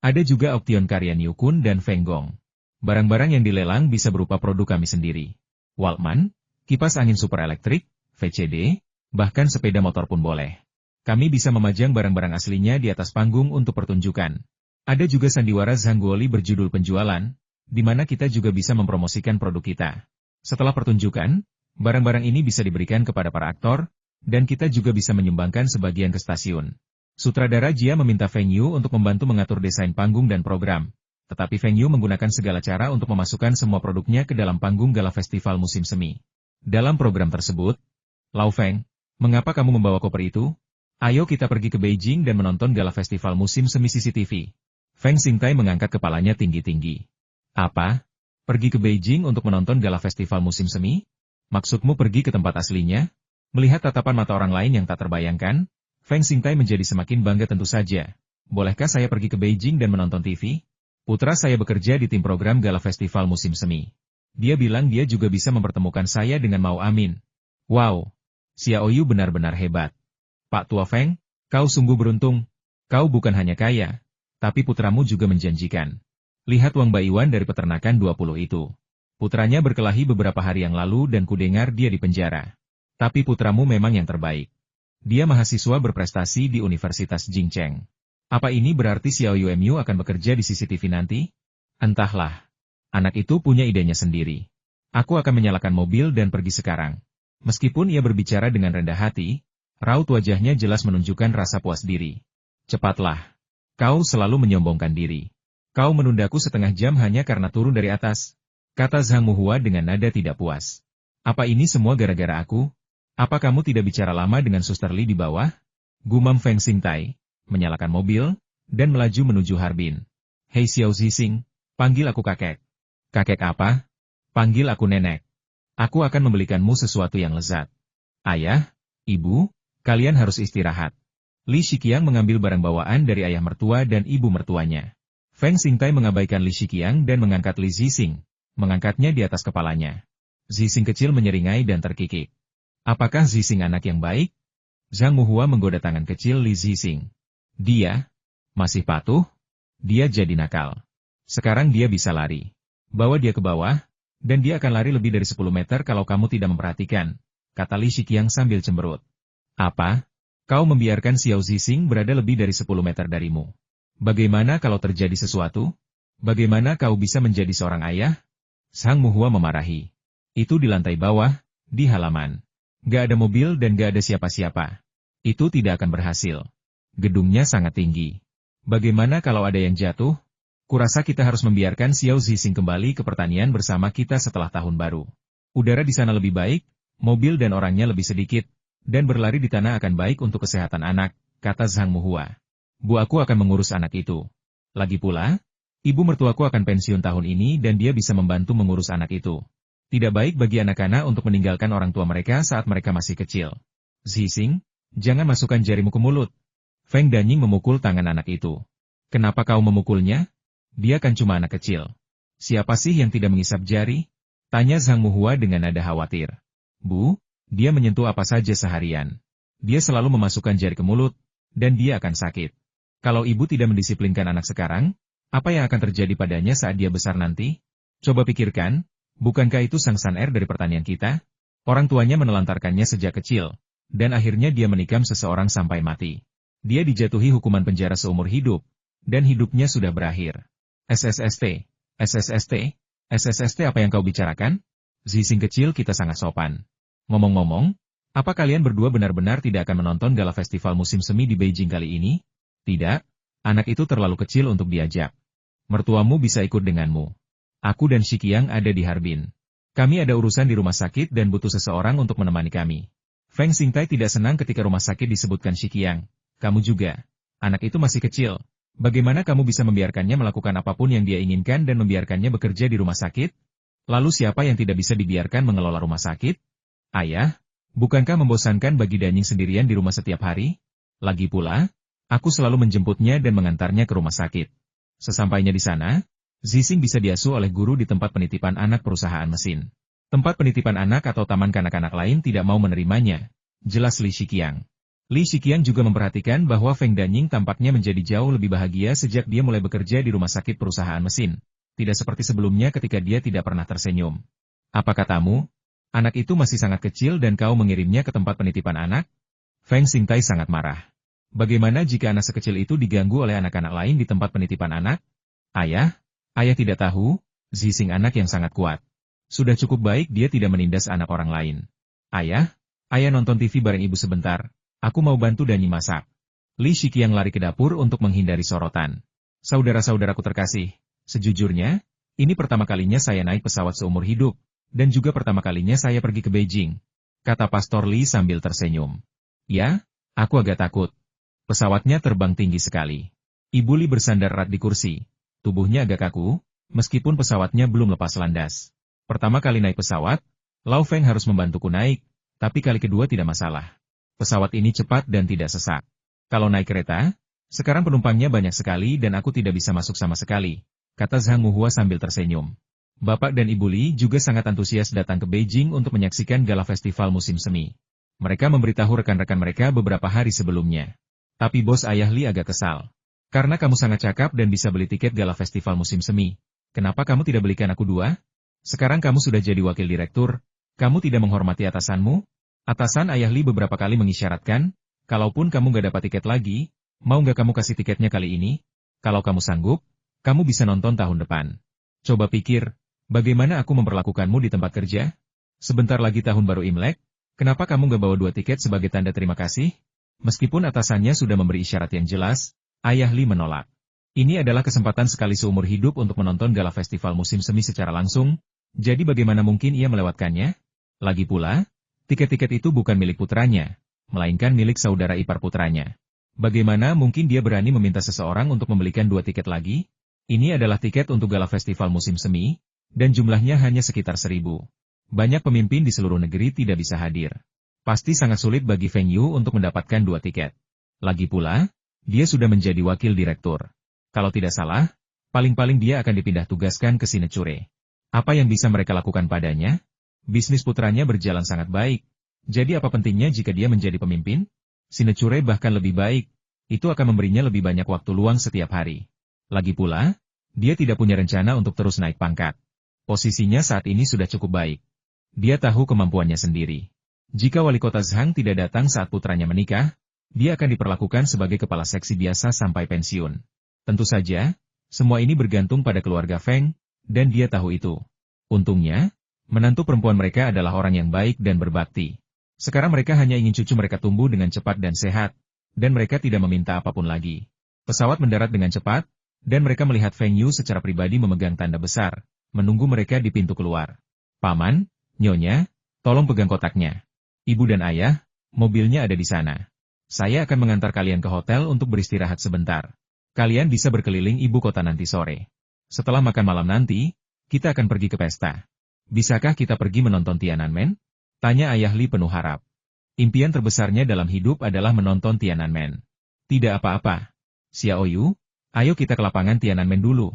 Ada juga Option Karya Nyukun dan Feng Gong. Barang-barang yang dilelang bisa berupa produk kami sendiri. Walkman, kipas angin super elektrik, VCD, bahkan sepeda motor pun boleh. Kami bisa memajang barang-barang aslinya di atas panggung untuk pertunjukan. Ada juga sandiwara Zhangguoli berjudul penjualan, di mana kita juga bisa mempromosikan produk kita. Setelah pertunjukan, barang-barang ini bisa diberikan kepada para aktor, dan kita juga bisa menyumbangkan sebagian ke stasiun. Sutradara Jia meminta Feng Yu untuk membantu mengatur desain panggung dan program, tetapi Feng Yu menggunakan segala cara untuk memasukkan semua produknya ke dalam panggung gala festival musim semi. Dalam program tersebut, Lau Feng, mengapa kamu membawa koper itu? Ayo kita pergi ke Beijing dan menonton gala festival musim semi CCTV. Feng Xingtai mengangkat kepalanya tinggi-tinggi. Apa? Pergi ke Beijing untuk menonton gala festival musim semi? Maksudmu pergi ke tempat aslinya? Melihat tatapan mata orang lain yang tak terbayangkan, Feng Xingtai menjadi semakin bangga tentu saja. Bolehkah saya pergi ke Beijing dan menonton TV? Putra saya bekerja di tim program gala festival musim semi. Dia bilang dia juga bisa mempertemukan saya dengan Mao Amin. Wow! Xiao Yu benar-benar hebat. Pak Tua Feng, kau sungguh beruntung. Kau bukan hanya kaya, tapi putramu juga menjanjikan. Lihat Wang Baiwan dari peternakan 20 itu. Putranya berkelahi beberapa hari yang lalu dan kudengar dia di penjara. Tapi putramu memang yang terbaik. Dia mahasiswa berprestasi di Universitas Jingcheng. Apa ini berarti Xiao Yu Mu akan bekerja di CCTV nanti? Entahlah. Anak itu punya idenya sendiri. Aku akan menyalakan mobil dan pergi sekarang. Meskipun ia berbicara dengan rendah hati, raut wajahnya jelas menunjukkan rasa puas diri. Cepatlah. Kau selalu menyombongkan diri. Kau menundaku setengah jam hanya karena turun dari atas, kata Zhang Muhua dengan nada tidak puas. Apa ini semua gara-gara aku? Apa kamu tidak bicara lama dengan Suster Li di bawah? Gumam Feng Xingtai, menyalakan mobil, dan melaju menuju Harbin. Hei Xiao Zixing, panggil aku kakek. Kakek apa? Panggil aku nenek. Aku akan membelikanmu sesuatu yang lezat. Ayah, ibu, kalian harus istirahat. Li Shiqiang mengambil barang bawaan dari ayah mertua dan ibu mertuanya. Feng Xingtai mengabaikan Li Shiqiang dan mengangkat Li Zixing, mengangkatnya di atas kepalanya. Zixing kecil menyeringai dan terkikik. Apakah Zixing anak yang baik? Zhang Muhua menggoda tangan kecil Li Zixing. Dia masih patuh? Dia jadi nakal. Sekarang dia bisa lari. Bawa dia ke bawah, dan dia akan lari lebih dari 10 meter kalau kamu tidak memperhatikan, kata Li Shiqiang sambil cemberut. Apa? Kau membiarkan Xiao Zixing berada lebih dari 10 meter darimu. Bagaimana kalau terjadi sesuatu? Bagaimana kau bisa menjadi seorang ayah? Zhang Muhua memarahi. Itu di lantai bawah, di halaman. Gak ada mobil dan gak ada siapa-siapa. Itu tidak akan berhasil. Gedungnya sangat tinggi. Bagaimana kalau ada yang jatuh? Kurasa kita harus membiarkan Xiao Zixing kembali ke pertanian bersama kita setelah tahun baru. Udara di sana lebih baik, mobil dan orangnya lebih sedikit. Dan berlari di tanah akan baik untuk kesehatan anak, kata Zhang Muhua. Bu aku akan mengurus anak itu. Lagi pula, ibu mertuaku akan pensiun tahun ini dan dia bisa membantu mengurus anak itu. Tidak baik bagi anak-anak untuk meninggalkan orang tua mereka saat mereka masih kecil. Zixing, jangan masukkan jarimu ke mulut. Feng Danying memukul tangan anak itu. Kenapa kau memukulnya? Dia kan cuma anak kecil. Siapa sih yang tidak mengisap jari? Tanya Zhang Muhua dengan nada khawatir. Bu, dia menyentuh apa saja seharian. Dia selalu memasukkan jari ke mulut, dan dia akan sakit. Kalau ibu tidak mendisiplinkan anak sekarang, apa yang akan terjadi padanya saat dia besar nanti? Coba pikirkan, bukankah itu sang San-Er dari pertanian kita? Orang tuanya menelantarkannya sejak kecil, dan akhirnya dia menikam seseorang sampai mati. Dia dijatuhi hukuman penjara seumur hidup, dan hidupnya sudah berakhir. SSST, SSST, SSST apa yang kau bicarakan? Zixing kecil kita sangat sopan. Ngomong-ngomong, apa kalian berdua benar-benar tidak akan menonton gala festival musim semi di Beijing kali ini? Tidak, anak itu terlalu kecil untuk diajak. Mertuamu bisa ikut denganmu. Aku dan Shiqiang ada di Harbin. Kami ada urusan di rumah sakit dan butuh seseorang untuk menemani kami. Feng Xingtai tidak senang ketika rumah sakit disebutkan Shiqiang. Kamu juga. Anak itu masih kecil. Bagaimana kamu bisa membiarkannya melakukan apapun yang dia inginkan dan membiarkannya bekerja di rumah sakit? Lalu siapa yang tidak bisa dibiarkan mengelola rumah sakit? Ayah, bukankah membosankan bagi Danying sendirian di rumah setiap hari? Lagi pula, aku selalu menjemputnya dan mengantarnya ke rumah sakit. Sesampainya di sana, Zixing bisa diasuh oleh guru di tempat penitipan anak perusahaan mesin. Tempat penitipan anak atau taman kanak-kanak lain tidak mau menerimanya, jelas Li Shiqiang. Li Shiqiang juga memperhatikan bahwa Feng Danying tampaknya menjadi jauh lebih bahagia sejak dia mulai bekerja di rumah sakit perusahaan mesin. Tidak seperti sebelumnya ketika dia tidak pernah tersenyum. Apa katamu? Anak itu masih sangat kecil dan kau mengirimnya ke tempat penitipan anak? Feng Xingtai sangat marah. Bagaimana jika anak sekecil itu diganggu oleh anak-anak lain di tempat penitipan anak? Ayah tidak tahu, Zixing anak yang sangat kuat. Sudah cukup baik dia tidak menindas anak orang lain. Ayah nonton TV bareng ibu sebentar. Aku mau bantu Danyi masak. Li Shiqiang lari ke dapur untuk menghindari sorotan. Saudara-saudaraku terkasih, sejujurnya, ini pertama kalinya saya naik pesawat seumur hidup, dan juga pertama kalinya saya pergi ke Beijing, kata Pastor Li sambil tersenyum. Ya, aku agak takut. Pesawatnya terbang tinggi sekali. Ibu Li bersandar erat di kursi. Tubuhnya agak kaku, meskipun pesawatnya belum lepas landas. Pertama kali naik pesawat, Lau Feng harus membantuku naik, tapi kali kedua tidak masalah. Pesawat ini cepat dan tidak sesak. Kalau naik kereta, sekarang penumpangnya banyak sekali dan aku tidak bisa masuk sama sekali, kata Zhang Muhua sambil tersenyum. Bapak dan Ibu Li juga sangat antusias datang ke Beijing untuk menyaksikan gala festival musim semi. Mereka memberitahu rekan-rekan mereka beberapa hari sebelumnya. Tapi bos ayah Li agak kesal. Karena kamu sangat cakap dan bisa beli tiket gala festival musim semi, kenapa kamu tidak belikan aku 2? Sekarang kamu sudah jadi wakil direktur, kamu tidak menghormati atasanmu? Atasan ayah Li beberapa kali mengisyaratkan, kalaupun kamu gak dapat tiket lagi, mau gak kamu kasih tiketnya kali ini? Kalau kamu sanggup, kamu bisa nonton tahun depan. Coba pikir, bagaimana aku memperlakukanmu di tempat kerja? Sebentar lagi tahun baru Imlek, kenapa kamu gak bawa 2 tiket sebagai tanda terima kasih? Meskipun atasannya sudah memberi isyarat yang jelas, ayah Li menolak. Ini adalah kesempatan sekali seumur hidup untuk menonton gala festival musim semi secara langsung, jadi bagaimana mungkin ia melewatkannya? Lagi pula, tiket-tiket itu bukan milik putranya, melainkan milik saudara ipar putranya. Bagaimana mungkin dia berani meminta seseorang untuk membelikan 2 tiket lagi? Ini adalah tiket untuk gala festival musim semi, dan jumlahnya hanya sekitar 1.000. Banyak pemimpin di seluruh negeri tidak bisa hadir. Pasti sangat sulit bagi Feng Yu untuk mendapatkan 2 tiket. Lagi pula, dia sudah menjadi wakil direktur. Kalau tidak salah, paling-paling dia akan dipindah tugaskan ke Sinecure. Apa yang bisa mereka lakukan padanya? Bisnis putranya berjalan sangat baik, jadi apa pentingnya jika dia menjadi pemimpin? Sinecure bahkan lebih baik, itu akan memberinya lebih banyak waktu luang setiap hari. Lagi pula, dia tidak punya rencana untuk terus naik pangkat. Posisinya saat ini sudah cukup baik. Dia tahu kemampuannya sendiri. Jika wali kota Zhang tidak datang saat putranya menikah, dia akan diperlakukan sebagai kepala seksi biasa sampai pensiun. Tentu saja, semua ini bergantung pada keluarga Feng, dan dia tahu itu. Untungnya, menantu perempuan mereka adalah orang yang baik dan berbakti. Sekarang mereka hanya ingin cucu mereka tumbuh dengan cepat dan sehat, dan mereka tidak meminta apapun lagi. Pesawat mendarat dengan cepat, dan mereka melihat Feng Yu secara pribadi memegang tanda besar, menunggu mereka di pintu keluar. Paman, Nyonya, tolong pegang kotaknya. Ibu dan ayah, mobilnya ada di sana. Saya akan mengantar kalian ke hotel untuk beristirahat sebentar. Kalian bisa berkeliling ibu kota nanti sore. Setelah makan malam nanti, kita akan pergi ke pesta. Bisakah kita pergi menonton Tiananmen? Tanya ayah Li penuh harap. Impian terbesarnya dalam hidup adalah menonton Tiananmen. Tidak apa-apa. Xiao Yu, ayo kita ke lapangan Tiananmen dulu.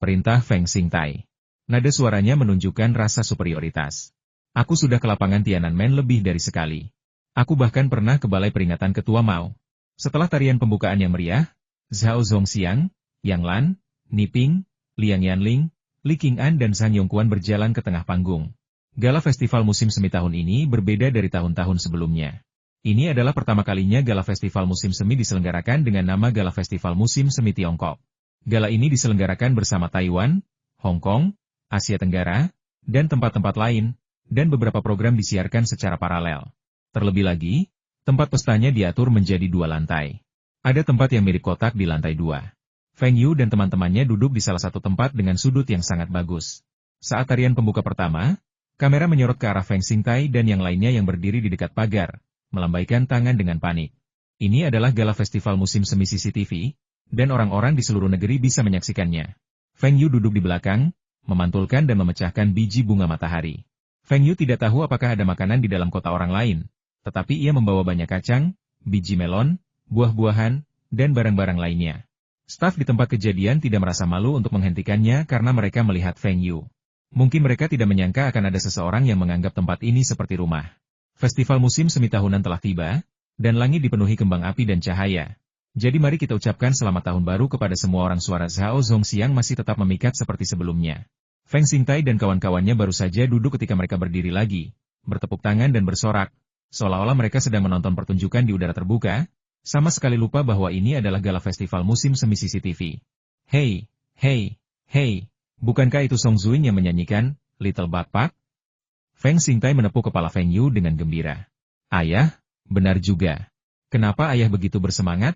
Perintah Feng Xingtai. Nada suaranya menunjukkan rasa superioritas. Aku sudah ke lapangan Tiananmen lebih dari sekali. Aku bahkan pernah ke balai peringatan Ketua Mao. Setelah tarian pembukaan yang meriah, Zhao Zongxiang, Yang Lan, Niping, Liang Yanling, Li Qing'an dan Zhang Yongquan berjalan ke tengah panggung. Gala festival musim semi tahun ini berbeda dari tahun-tahun sebelumnya. Ini adalah pertama kalinya gala festival musim semi diselenggarakan dengan nama Gala Festival Musim Semi Tiongkok. Gala ini diselenggarakan bersama Taiwan, Hong Kong, Asia Tenggara, dan tempat-tempat lain, dan beberapa program disiarkan secara paralel. Terlebih lagi, tempat pestanya diatur menjadi 2 lantai. Ada tempat yang mirip kotak di lantai 2. Feng Yu dan teman-temannya duduk di salah satu tempat dengan sudut yang sangat bagus. Saat tarian pembuka pertama, kamera menyorot ke arah Feng Xingtai dan yang lainnya yang berdiri di dekat pagar, melambaikan tangan dengan panik. Ini adalah gala festival musim semi CCTV, dan orang-orang di seluruh negeri bisa menyaksikannya. Feng Yu duduk di belakang, memantulkan dan memecahkan biji bunga matahari. Feng Yu tidak tahu apakah ada makanan di dalam kota orang lain, tetapi ia membawa banyak kacang, biji melon, buah-buahan, dan barang-barang lainnya. Staf di tempat kejadian tidak merasa malu untuk menghentikannya karena mereka melihat Feng Yu. Mungkin mereka tidak menyangka akan ada seseorang yang menganggap tempat ini seperti rumah. Festival musim semi tahunan telah tiba, dan langit dipenuhi kembang api dan cahaya. Jadi mari kita ucapkan selamat tahun baru kepada semua orang. Suara Zhao Zongxiang masih tetap memikat seperti sebelumnya. Feng Xingtai dan kawan-kawannya baru saja duduk ketika mereka berdiri lagi, bertepuk tangan dan bersorak, seolah-olah mereka sedang menonton pertunjukan di udara terbuka, sama sekali lupa bahwa ini adalah gala festival musim semi CCTV. Hei, hei, hei, bukankah itu Song Zuing yang menyanyikan Little Backpack? Feng Xingtai menepuk kepala Feng Yu dengan gembira. Ayah, benar juga. Kenapa ayah begitu bersemangat?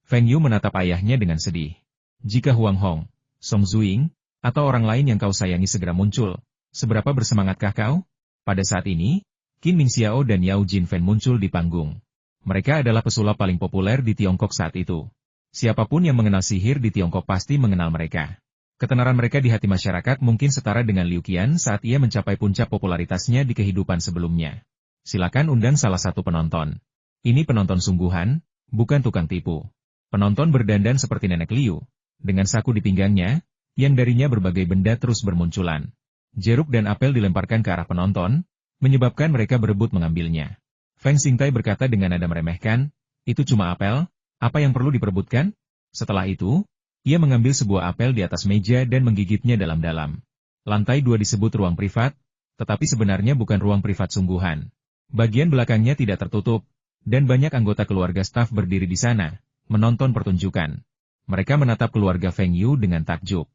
Feng Yu menatap ayahnya dengan sedih. Jika Huang Hong, Song Zuing, atau orang lain yang kau sayangi segera muncul, seberapa bersemangatkah kau? Pada saat ini, Qin Mingxiao dan Yao Jinfen muncul di panggung. Mereka adalah pesulap paling populer di Tiongkok saat itu. Siapapun yang mengenal sihir di Tiongkok pasti mengenal mereka. Ketenaran mereka di hati masyarakat mungkin setara dengan Liu Qian saat ia mencapai puncak popularitasnya di kehidupan sebelumnya. Silakan undang salah satu penonton. Ini penonton sungguhan, bukan tukang tipu. Penonton berdandan seperti nenek Liu, dengan saku di pinggangnya, yang darinya berbagai benda terus bermunculan. Jeruk dan apel dilemparkan ke arah penonton, menyebabkan mereka berebut mengambilnya. Feng Xingtai berkata dengan nada meremehkan, itu cuma apel, apa yang perlu diperebutkan? Setelah itu, ia mengambil sebuah apel di atas meja dan menggigitnya dalam-dalam. Lantai 2 disebut ruang privat, tetapi sebenarnya bukan ruang privat sungguhan. Bagian belakangnya tidak tertutup, dan banyak anggota keluarga staf berdiri di sana, menonton pertunjukan. Mereka menatap keluarga Feng Yu dengan takjub.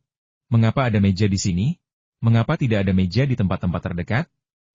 Mengapa ada meja di sini? Mengapa tidak ada meja di tempat-tempat terdekat?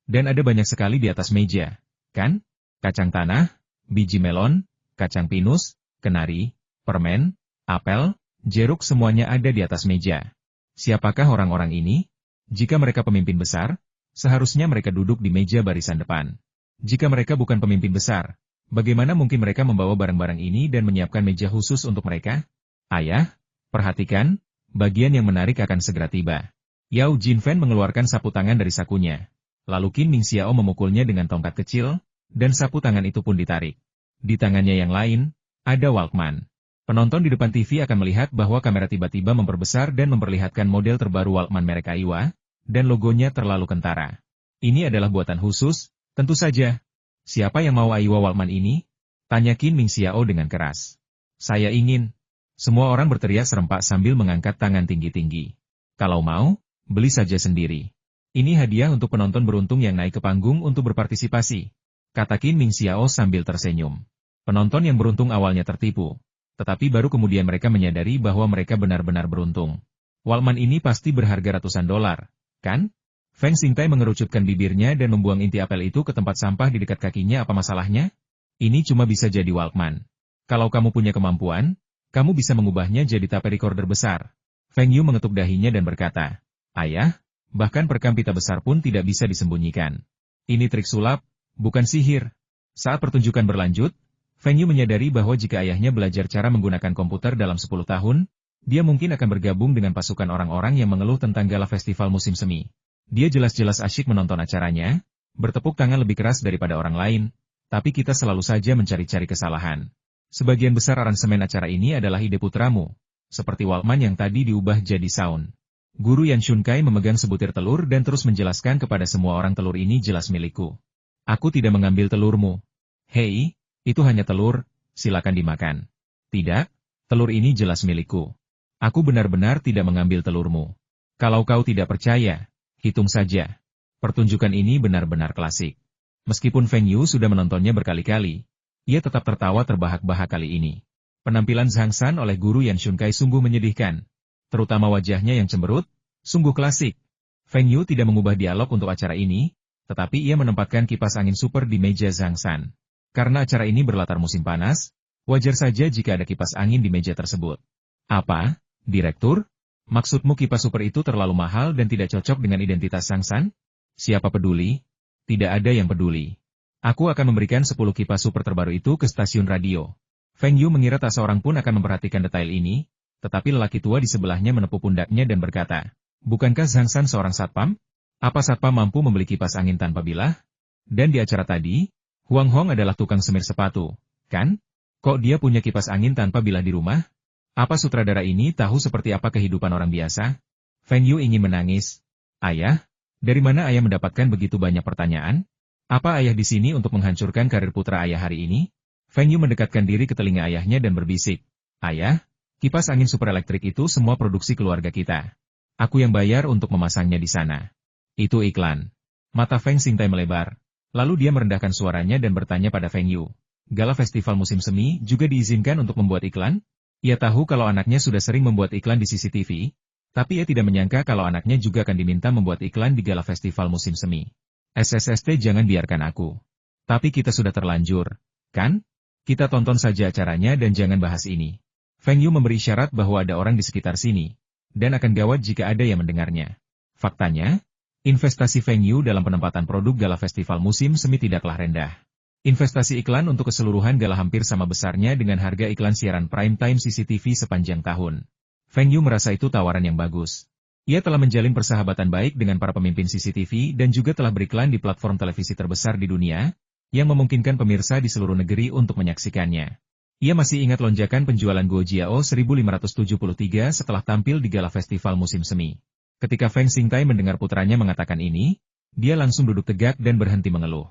Dan ada banyak sekali di atas meja, kan? Kacang tanah, biji melon, kacang pinus, kenari, permen, apel, jeruk semuanya ada di atas meja. Siapakah orang-orang ini? Jika mereka pemimpin besar, seharusnya mereka duduk di meja barisan depan. Jika mereka bukan pemimpin besar, bagaimana mungkin mereka membawa barang-barang ini dan menyiapkan meja khusus untuk mereka? Ayah, perhatikan, bagian yang menarik akan segera tiba. Yao Jinfen mengeluarkan sapu tangan dari sakunya. Lalu Qin Mingxiao memukulnya dengan tongkat kecil, dan sapu tangan itu pun ditarik. Di tangannya yang lain, ada Walkman. Penonton di depan TV akan melihat bahwa kamera tiba-tiba memperbesar dan memperlihatkan model terbaru Walkman merek Aiwa, dan logonya terlalu kentara. Ini adalah buatan khusus, tentu saja. Siapa yang mau Aiwa Walkman ini? Tanya Qin Mingxiao dengan keras. Saya ingin. Semua orang berteriak serempak sambil mengangkat tangan tinggi-tinggi. Kalau mau, beli saja sendiri. Ini hadiah untuk penonton beruntung yang naik ke panggung untuk berpartisipasi. Kata Qin Mingxiao sambil tersenyum. Penonton yang beruntung awalnya tertipu. Tetapi baru kemudian mereka menyadari bahwa mereka benar-benar beruntung. Walkman ini pasti berharga ratusan dolar, kan? Feng Xingtai mengerucutkan bibirnya dan membuang inti apel itu ke tempat sampah di dekat kakinya. Apa masalahnya? Ini cuma bisa jadi Walkman. Kalau kamu punya kemampuan, kamu bisa mengubahnya jadi tape recorder besar. Feng Yu mengetuk dahinya dan berkata, Ayah, bahkan perekam pita besar pun tidak bisa disembunyikan. Ini trik sulap, bukan sihir. Saat pertunjukan berlanjut, Feng Yu menyadari bahwa jika ayahnya belajar cara menggunakan komputer dalam 10 tahun, dia mungkin akan bergabung dengan pasukan orang-orang yang mengeluh tentang gala festival musim semi. Dia jelas-jelas asyik menonton acaranya, bertepuk tangan lebih keras daripada orang lain, tapi kita selalu saja mencari-cari kesalahan. Sebagian besar aransemen acara ini adalah ide putramu, seperti Walkman yang tadi diubah jadi sound. Guru Yan Shunkai memegang sebutir telur dan terus menjelaskan kepada semua orang telur ini jelas milikku. Aku tidak mengambil telurmu. Hei, itu hanya telur, silakan dimakan. Tidak, telur ini jelas milikku. Aku benar-benar tidak mengambil telurmu. Kalau kau tidak percaya, hitung saja. Pertunjukan ini benar-benar klasik. Meskipun Feng Yu sudah menontonnya berkali-kali, ia tetap tertawa terbahak-bahak kali ini. Penampilan Zhang San oleh guru Yan Shunkai sungguh menyedihkan. Terutama wajahnya yang cemberut, sungguh klasik. Feng Yu tidak mengubah dialog untuk acara ini, tetapi ia menempatkan kipas angin super di meja Zhang San. Karena acara ini berlatar musim panas, wajar saja jika ada kipas angin di meja tersebut. Apa, Direktur? Maksudmu kipas super itu terlalu mahal dan tidak cocok dengan identitas Zhang San? Siapa peduli? Tidak ada yang peduli. Aku akan memberikan 10 kipas super terbaru itu ke stasiun radio. Feng Yu mengira tak seorang pun akan memperhatikan detail ini, tetapi lelaki tua di sebelahnya menepuk pundaknya dan berkata, bukankah Zhang San seorang satpam? Apa satpam mampu membeli kipas angin tanpa bilah? Dan di acara tadi, Huang Hong adalah tukang semir sepatu, kan? Kok dia punya kipas angin tanpa bilah di rumah? Apa sutradara ini tahu seperti apa kehidupan orang biasa? Feng Yu ingin menangis. Ayah, dari mana ayah mendapatkan begitu banyak pertanyaan? Apa ayah di sini untuk menghancurkan karir putra ayah hari ini? Feng Yu mendekatkan diri ke telinga ayahnya dan berbisik. Ayah, kipas angin super elektrik itu semua produksi keluarga kita. Aku yang bayar untuk memasangnya di sana. Itu iklan. Mata Feng Xingtai melebar. Lalu dia merendahkan suaranya dan bertanya pada Feng Yu. Gala festival musim semi juga diizinkan untuk membuat iklan? Ia tahu kalau anaknya sudah sering membuat iklan di CCTV, tapi ia tidak menyangka kalau anaknya juga akan diminta membuat iklan di gala festival musim semi. SSST, jangan biarkan aku. Tapi kita sudah terlanjur, kan? Kita tonton saja acaranya dan jangan bahas ini. Feng Yu memberi isyarat bahwa ada orang di sekitar sini, dan akan gawat jika ada yang mendengarnya. Faktanya, investasi Feng Yu dalam penempatan produk gala festival musim semi tidaklah rendah. Investasi iklan untuk keseluruhan gala hampir sama besarnya dengan harga iklan siaran prime time CCTV sepanjang tahun. Feng Yu merasa itu tawaran yang bagus. Ia telah menjalin persahabatan baik dengan para pemimpin CCTV dan juga telah beriklan di platform televisi terbesar di dunia, yang memungkinkan pemirsa di seluruh negeri untuk menyaksikannya. Ia masih ingat lonjakan penjualan Guojiao 1573 setelah tampil di gala festival musim semi. Ketika Feng Xingtai mendengar putranya mengatakan ini, dia langsung duduk tegak dan berhenti mengeluh.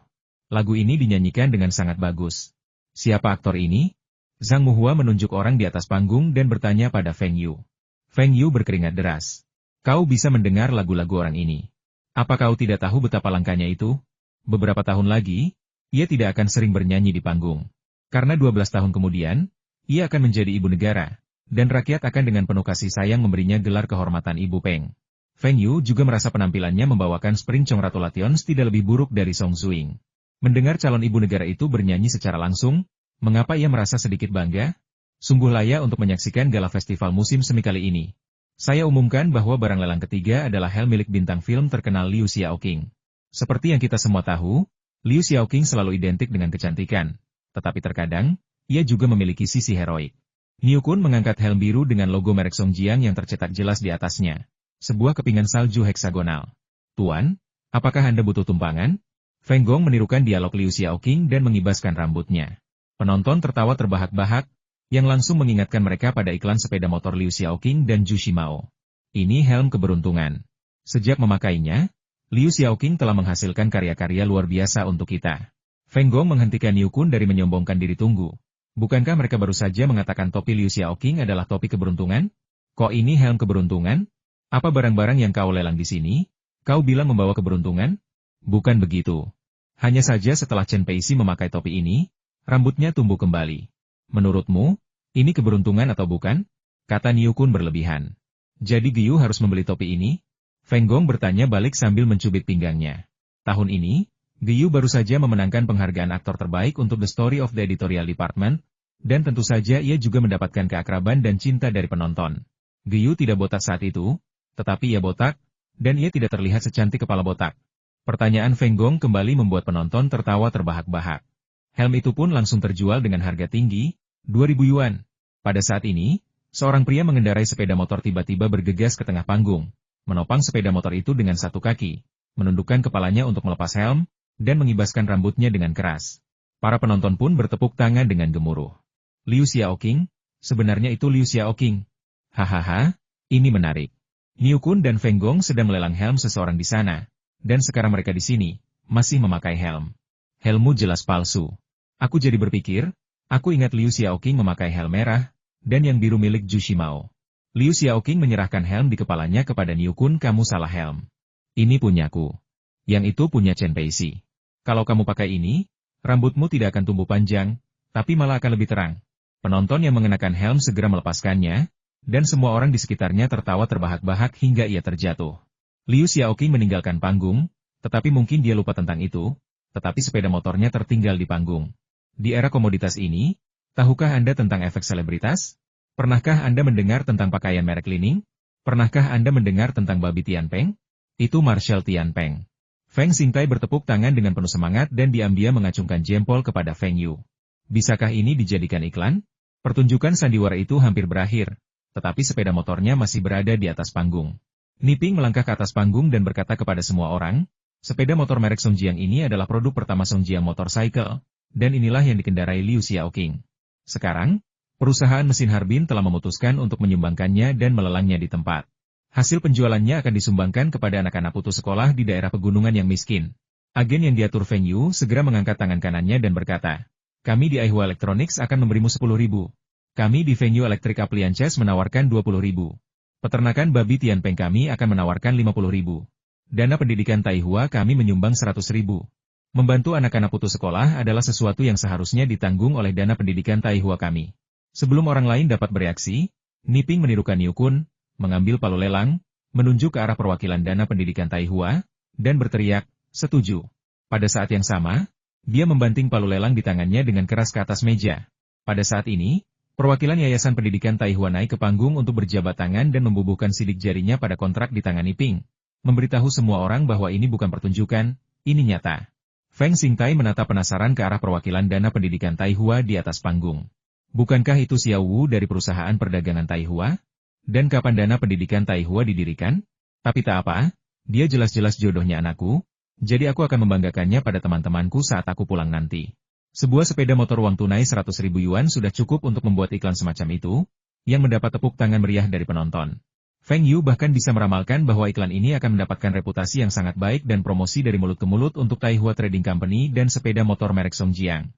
Lagu ini dinyanyikan dengan sangat bagus. Siapa aktor ini? Zhang Muhua menunjuk orang di atas panggung dan bertanya pada Feng Yu. Feng Yu berkeringat deras. Kau bisa mendengar lagu-lagu orang ini. Apa kau tidak tahu betapa langkanya itu? Beberapa tahun lagi, ia tidak akan sering bernyanyi di panggung. Karena 12 tahun kemudian, ia akan menjadi ibu negara, dan rakyat akan dengan penuh kasih sayang memberinya gelar kehormatan Ibu Peng. Feng Yu juga merasa penampilannya membawakan Spring Congratulations tidak lebih buruk dari Song Zuing. Mendengar calon ibu negara itu bernyanyi secara langsung, mengapa ia merasa sedikit bangga? Sungguh layak untuk menyaksikan gala festival musim semi kali ini. Saya umumkan bahwa barang lelang ketiga adalah helm milik bintang film terkenal Liu Xiaoqing. Seperti yang kita semua tahu, Liu Xiaoqing selalu identik dengan kecantikan, tetapi terkadang, ia juga memiliki sisi heroik. Niu Kun mengangkat helm biru dengan logo merek Songjiang yang tercetak jelas di atasnya. Sebuah kepingan salju heksagonal. Tuan, apakah Anda butuh tumpangan? Feng Gong menirukan dialog Liu Xiaoqing dan mengibaskan rambutnya. Penonton tertawa terbahak-bahak, yang langsung mengingatkan mereka pada iklan sepeda motor Liu Xiaoqing dan Zhu Shimao. Ini helm keberuntungan. Sejak memakainya, Liu Xiaoqing telah menghasilkan karya-karya luar biasa untuk kita. Feng Gong menghentikan Niu Kun dari menyombongkan diri. Tunggu. Bukankah mereka baru saja mengatakan topi Liu Xiaoqing adalah topi keberuntungan? Kok ini helm keberuntungan? Apa barang-barang yang kau lelang di sini? Kau bilang membawa keberuntungan? Bukan begitu. Hanya saja setelah Chen Peixi memakai topi ini, rambutnya tumbuh kembali. Menurutmu, ini keberuntungan atau bukan? Kata Niu Kun berlebihan. Jadi Giyu harus membeli topi ini? Feng Gong bertanya balik sambil mencubit pinggangnya. Tahun ini, Giyu baru saja memenangkan penghargaan aktor terbaik untuk The Story of the Editorial Department, dan tentu saja ia juga mendapatkan keakraban dan cinta dari penonton. Giyu tidak botak saat itu, tetapi ia botak, dan ia tidak terlihat secantik kepala botak. Pertanyaan Feng Gong kembali membuat penonton tertawa terbahak-bahak. Helm itu pun langsung terjual dengan harga tinggi, 2.000 yuan. Pada saat ini, seorang pria mengendarai sepeda motor tiba-tiba bergegas ke tengah panggung, menopang sepeda motor itu dengan satu kaki, menundukkan kepalanya untuk melepas helm, dan mengibaskan rambutnya dengan keras. Para penonton pun bertepuk tangan dengan gemuruh. Liu Xiaoqing? Sebenarnya itu Liu Xiaoqing. Hahaha, ini menarik. Niu Kun dan Feng Gong sedang melelang helm seseorang di sana, dan sekarang mereka di sini, masih memakai helm. Helmmu jelas palsu. Aku jadi berpikir, aku ingat Liu Xiaoqing memakai helm merah, dan yang biru milik Zhu Shimao. Liu Xiaoqing menyerahkan helm di kepalanya kepada Niu Kun. Kamu salah helm. Ini punyaku. Yang itu punya Chen Peixi. Kalau kamu pakai ini, rambutmu tidak akan tumbuh panjang, tapi malah akan lebih terang. Penonton yang mengenakan helm segera melepaskannya, dan semua orang di sekitarnya tertawa terbahak-bahak hingga ia terjatuh. Liu Xiaoqing meninggalkan panggung, tetapi mungkin dia lupa tentang itu, tetapi sepeda motornya tertinggal di panggung. Di era komoditas ini, tahukah Anda tentang efek selebritas? Pernahkah Anda mendengar tentang pakaian merek Li Ning? Pernahkah Anda mendengar tentang babi Tianpeng? Itu Marshal Tianpeng. Feng Xingtai bertepuk tangan dengan penuh semangat dan diam-diam mengacungkan jempol kepada Feng Yu. Bisakah ini dijadikan iklan? Pertunjukan sandiwara itu hampir berakhir, tetapi sepeda motornya masih berada di atas panggung. Niping melangkah ke atas panggung dan berkata kepada semua orang, sepeda motor merek Songjiang ini adalah produk pertama Songjiang Motorcycle, dan inilah yang dikendarai Liu Xiaoqing. Sekarang, perusahaan mesin Harbin telah memutuskan untuk menyumbangkannya dan melelangnya di tempat. Hasil penjualannya akan disumbangkan kepada anak-anak putus sekolah di daerah pegunungan yang miskin. Agen yang diatur Feng Yu segera mengangkat tangan kanannya dan berkata, Kami di Aihua Electronics akan memberimu 10.000. Kami di Fengyu Electric Appliances menawarkan 20.000. Peternakan babi Tianpeng kami akan menawarkan 50.000. Dana pendidikan Taihua kami menyumbang 100.000. Membantu anak-anak putus sekolah adalah sesuatu yang seharusnya ditanggung oleh dana pendidikan Taihua kami. Sebelum orang lain dapat bereaksi, Niping menirukan Niu Kun, mengambil palu lelang, menunjuk ke arah perwakilan dana pendidikan Taihua, dan berteriak, "Setuju." Pada saat yang sama, dia membanting palu lelang di tangannya dengan keras ke atas meja. Pada saat ini, perwakilan Yayasan Pendidikan Taihua naik ke panggung untuk berjabat tangan dan membubuhkan sidik jarinya pada kontrak di tangan Niping. Memberitahu semua orang bahwa ini bukan pertunjukan, ini nyata. Feng Xingtai menatap penasaran ke arah perwakilan dana pendidikan Taihua di atas panggung. Bukankah itu Xiao Wu dari perusahaan perdagangan Taihua? Dan kapan dana pendidikan Taihua didirikan? Tapi tak apa, dia jelas-jelas jodohnya anakku, jadi aku akan membanggakannya pada teman-temanku saat aku pulang nanti. Sebuah sepeda motor uang tunai 100.000 yuan sudah cukup untuk membuat iklan semacam itu, yang mendapat tepuk tangan meriah dari penonton. Feng Yu bahkan bisa meramalkan bahwa iklan ini akan mendapatkan reputasi yang sangat baik dan promosi dari mulut ke mulut untuk Taihua Trading Company dan sepeda motor merek Songjiang.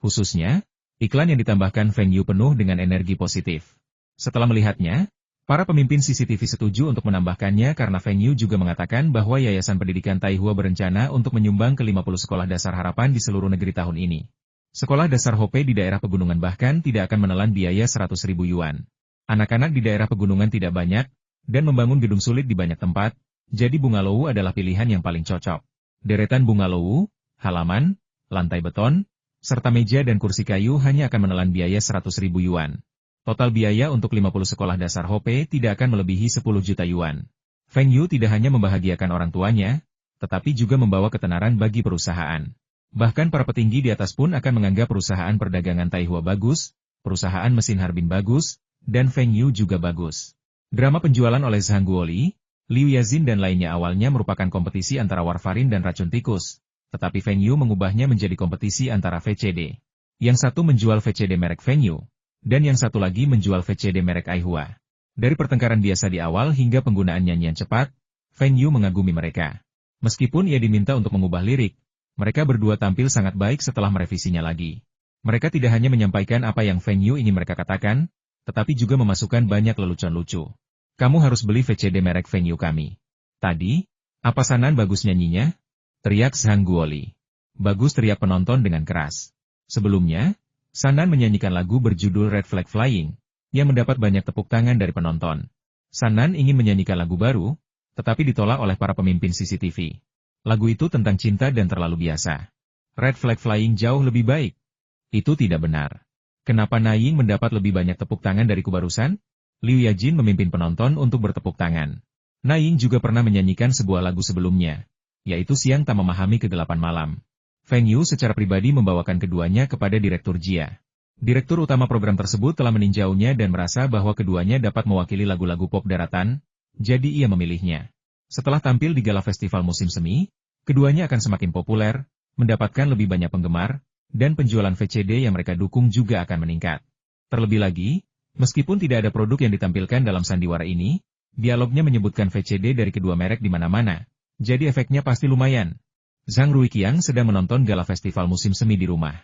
Khususnya, iklan yang ditambahkan Feng Yu penuh dengan energi positif. Setelah melihatnya, para pemimpin CCTV setuju untuk menambahkannya karena Feng Yu juga mengatakan bahwa Yayasan Pendidikan Taihua berencana untuk menyumbang ke 50 sekolah dasar harapan di seluruh negeri tahun ini. Sekolah dasar Hope di daerah pegunungan bahkan tidak akan menelan biaya 100.000 yuan. Anak-anak di daerah pegunungan tidak banyak, dan membangun gedung sulit di banyak tempat, jadi bungalow adalah pilihan yang paling cocok. Deretan bungalow, halaman, lantai beton, serta meja dan kursi kayu hanya akan menelan biaya 100.000 yuan. Total biaya untuk 50 sekolah dasar Hope tidak akan melebihi 10 juta yuan. Feng Yu tidak hanya membahagiakan orang tuanya, tetapi juga membawa ketenaran bagi perusahaan. Bahkan para petinggi di atas pun akan menganggap perusahaan perdagangan Taihua bagus, perusahaan mesin Harbin bagus, dan Feng Yu juga bagus. Drama penjualan oleh Zhang Guoli, Liu Yazin dan lainnya awalnya merupakan kompetisi antara warfarin dan racun tikus, tetapi Feng Yu mengubahnya menjadi kompetisi antara VCD. Yang satu menjual VCD merek Feng Yu, dan yang satu lagi menjual VCD merek Aihua. Dari pertengkaran biasa di awal hingga penggunaan nyanyian cepat, Feng Yu mengagumi mereka. Meskipun ia diminta untuk mengubah lirik, mereka berdua tampil sangat baik setelah merevisinya lagi. Mereka tidak hanya menyampaikan apa yang Feng Yu ingin mereka katakan, tetapi juga memasukkan banyak lelucon lucu. Kamu harus beli VCD merek Feng Yu kami. Tadi, apa Sanan bagus nyanyinya? Teriak Zhang Guoli. Bagus, teriak penonton dengan keras. Sebelumnya, Sanan menyanyikan lagu berjudul Red Flag Flying, yang mendapat banyak tepuk tangan dari penonton. Sanan ingin menyanyikan lagu baru, tetapi ditolak oleh para pemimpin CCTV. Lagu itu tentang cinta dan terlalu biasa. Red Flag Flying jauh lebih baik. Itu tidak benar. Kenapa Naiying mendapat lebih banyak tepuk tangan dariku barusan? Liu Yajin memimpin penonton untuk bertepuk tangan. Naiying juga pernah menyanyikan sebuah lagu sebelumnya, yaitu Siang Tak Memahami Kegelapan Malam. Feng Yu secara pribadi membawakan keduanya kepada Direktur Jia. Direktur utama program tersebut telah meninjaunya dan merasa bahwa keduanya dapat mewakili lagu-lagu pop daratan, jadi ia memilihnya. Setelah tampil di gala festival musim semi, keduanya akan semakin populer, mendapatkan lebih banyak penggemar, dan penjualan VCD yang mereka dukung juga akan meningkat. Terlebih lagi, meskipun tidak ada produk yang ditampilkan dalam sandiwara ini, dialognya menyebutkan VCD dari kedua merek di mana-mana, jadi efeknya pasti lumayan. Zhang Ruiqiang sedang menonton gala festival musim semi di rumah.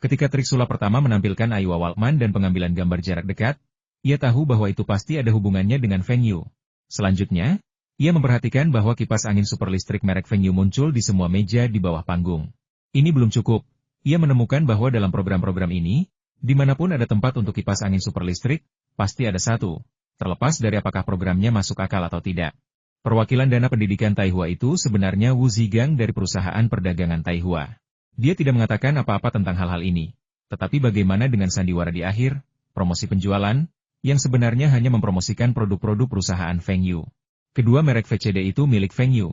Ketika trik sulap pertama menampilkan Aihua Walkman dan pengambilan gambar jarak dekat, ia tahu bahwa itu pasti ada hubungannya dengan Feng Yu. Selanjutnya, ia memperhatikan bahwa kipas angin super listrik merek Feng Yu muncul di semua meja di bawah panggung. Ini belum cukup. Ia menemukan bahwa dalam program-program ini, dimanapun ada tempat untuk kipas angin super listrik, pasti ada satu, terlepas dari apakah programnya masuk akal atau tidak. Perwakilan dana pendidikan Taihua itu sebenarnya Wu Zigang dari perusahaan perdagangan Taihua. Dia tidak mengatakan apa-apa tentang hal-hal ini. Tetapi bagaimana dengan sandiwara di akhir, promosi penjualan, yang sebenarnya hanya mempromosikan produk-produk perusahaan Feng Yu. Kedua merek VCD itu milik Feng Yu.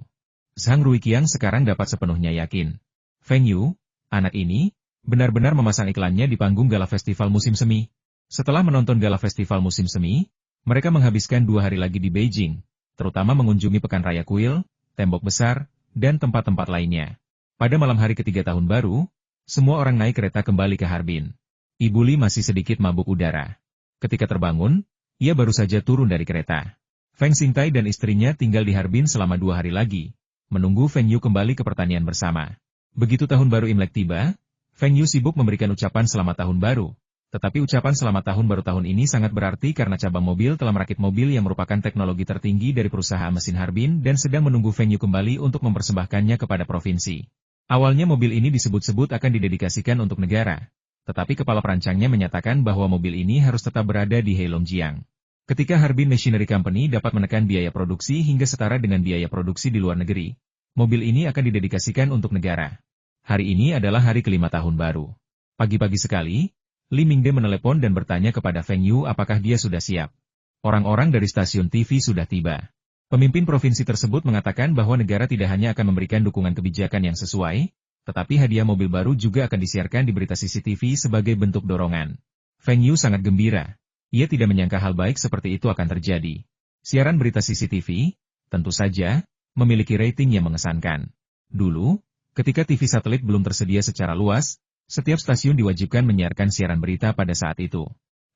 Zhang Ruiqiang sekarang dapat sepenuhnya yakin. Feng Yu, anak ini, benar-benar memasang iklannya di panggung gala festival musim semi. Setelah menonton gala festival musim semi, mereka menghabiskan 2 hari lagi di Beijing, terutama mengunjungi Pekan Raya Kuil, Tembok Besar, dan tempat-tempat lainnya. Pada malam hari ketiga tahun baru, semua orang naik kereta kembali ke Harbin. Ibu Li masih sedikit mabuk udara. Ketika terbangun, ia baru saja turun dari kereta. Feng Xingtai dan istrinya tinggal di Harbin selama 2 hari lagi, menunggu Feng Yu kembali ke pertanian bersama. Begitu tahun baru Imlek tiba, Feng Yu sibuk memberikan ucapan selamat tahun baru. Tetapi ucapan selamat tahun baru tahun ini sangat berarti karena cabang mobil telah merakit mobil yang merupakan teknologi tertinggi dari perusahaan mesin Harbin dan sedang menunggu Feng Yu kembali untuk mempersembahkannya kepada provinsi. Awalnya mobil ini disebut-sebut akan didedikasikan untuk negara. Tetapi kepala perancangnya menyatakan bahwa mobil ini harus tetap berada di Heilongjiang. Ketika Harbin Machinery Company dapat menekan biaya produksi hingga setara dengan biaya produksi di luar negeri, mobil ini akan didedikasikan untuk negara. Hari ini adalah hari kelima tahun baru. Pagi-pagi sekali, Li Mingde menelepon dan bertanya kepada Feng Yu apakah dia sudah siap. Orang-orang dari stasiun TV sudah tiba. Pemimpin provinsi tersebut mengatakan bahwa negara tidak hanya akan memberikan dukungan kebijakan yang sesuai, tetapi hadiah mobil baru juga akan disiarkan di berita CCTV sebagai bentuk dorongan. Feng Yu sangat gembira. Ia tidak menyangka hal baik seperti itu akan terjadi. Siaran berita CCTV, tentu saja, memiliki rating yang mengesankan. Dulu, ketika TV satelit belum tersedia secara luas, setiap stasiun diwajibkan menyiarkan siaran berita pada saat itu.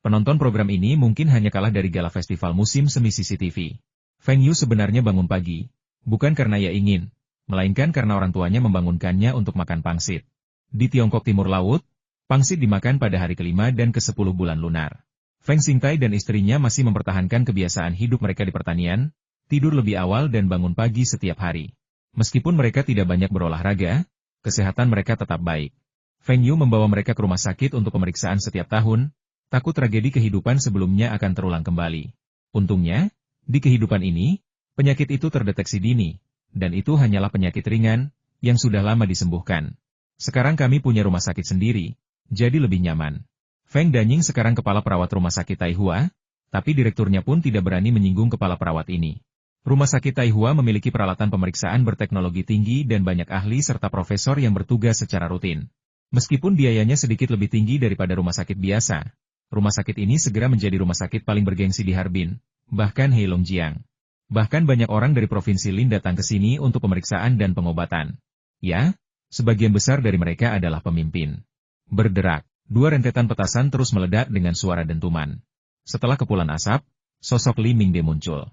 Penonton program ini mungkin hanya kalah dari gala festival musim semi CCTV. Feng Yu sebenarnya bangun pagi, bukan karena ia ingin, melainkan karena orang tuanya membangunkannya untuk makan pangsit. Di Tiongkok Timur Laut, pangsit dimakan pada hari kelima dan ke-10 bulan lunar. Feng Xingtai dan istrinya masih mempertahankan kebiasaan hidup mereka di pertanian, tidur lebih awal dan bangun pagi setiap hari. Meskipun mereka tidak banyak berolahraga, kesehatan mereka tetap baik. Feng Yu membawa mereka ke rumah sakit untuk pemeriksaan setiap tahun, takut tragedi kehidupan sebelumnya akan terulang kembali. Untungnya, di kehidupan ini, penyakit itu terdeteksi dini, dan itu hanyalah penyakit ringan, yang sudah lama disembuhkan. Sekarang kami punya rumah sakit sendiri, jadi lebih nyaman. Feng Danying sekarang kepala perawat rumah sakit Taihua, tapi direkturnya pun tidak berani menyinggung kepala perawat ini. Rumah sakit Taihua memiliki peralatan pemeriksaan berteknologi tinggi dan banyak ahli serta profesor yang bertugas secara rutin. Meskipun biayanya sedikit lebih tinggi daripada rumah sakit biasa, rumah sakit ini segera menjadi rumah sakit paling bergengsi di Harbin, bahkan Heilongjiang. Bahkan banyak orang dari Provinsi Lin datang ke sini untuk pemeriksaan dan pengobatan. Ya, sebagian besar dari mereka adalah pemimpin. Berderak, dua rentetan petasan terus meledak dengan suara dentuman. Setelah kepulan asap, sosok Li Mingde muncul.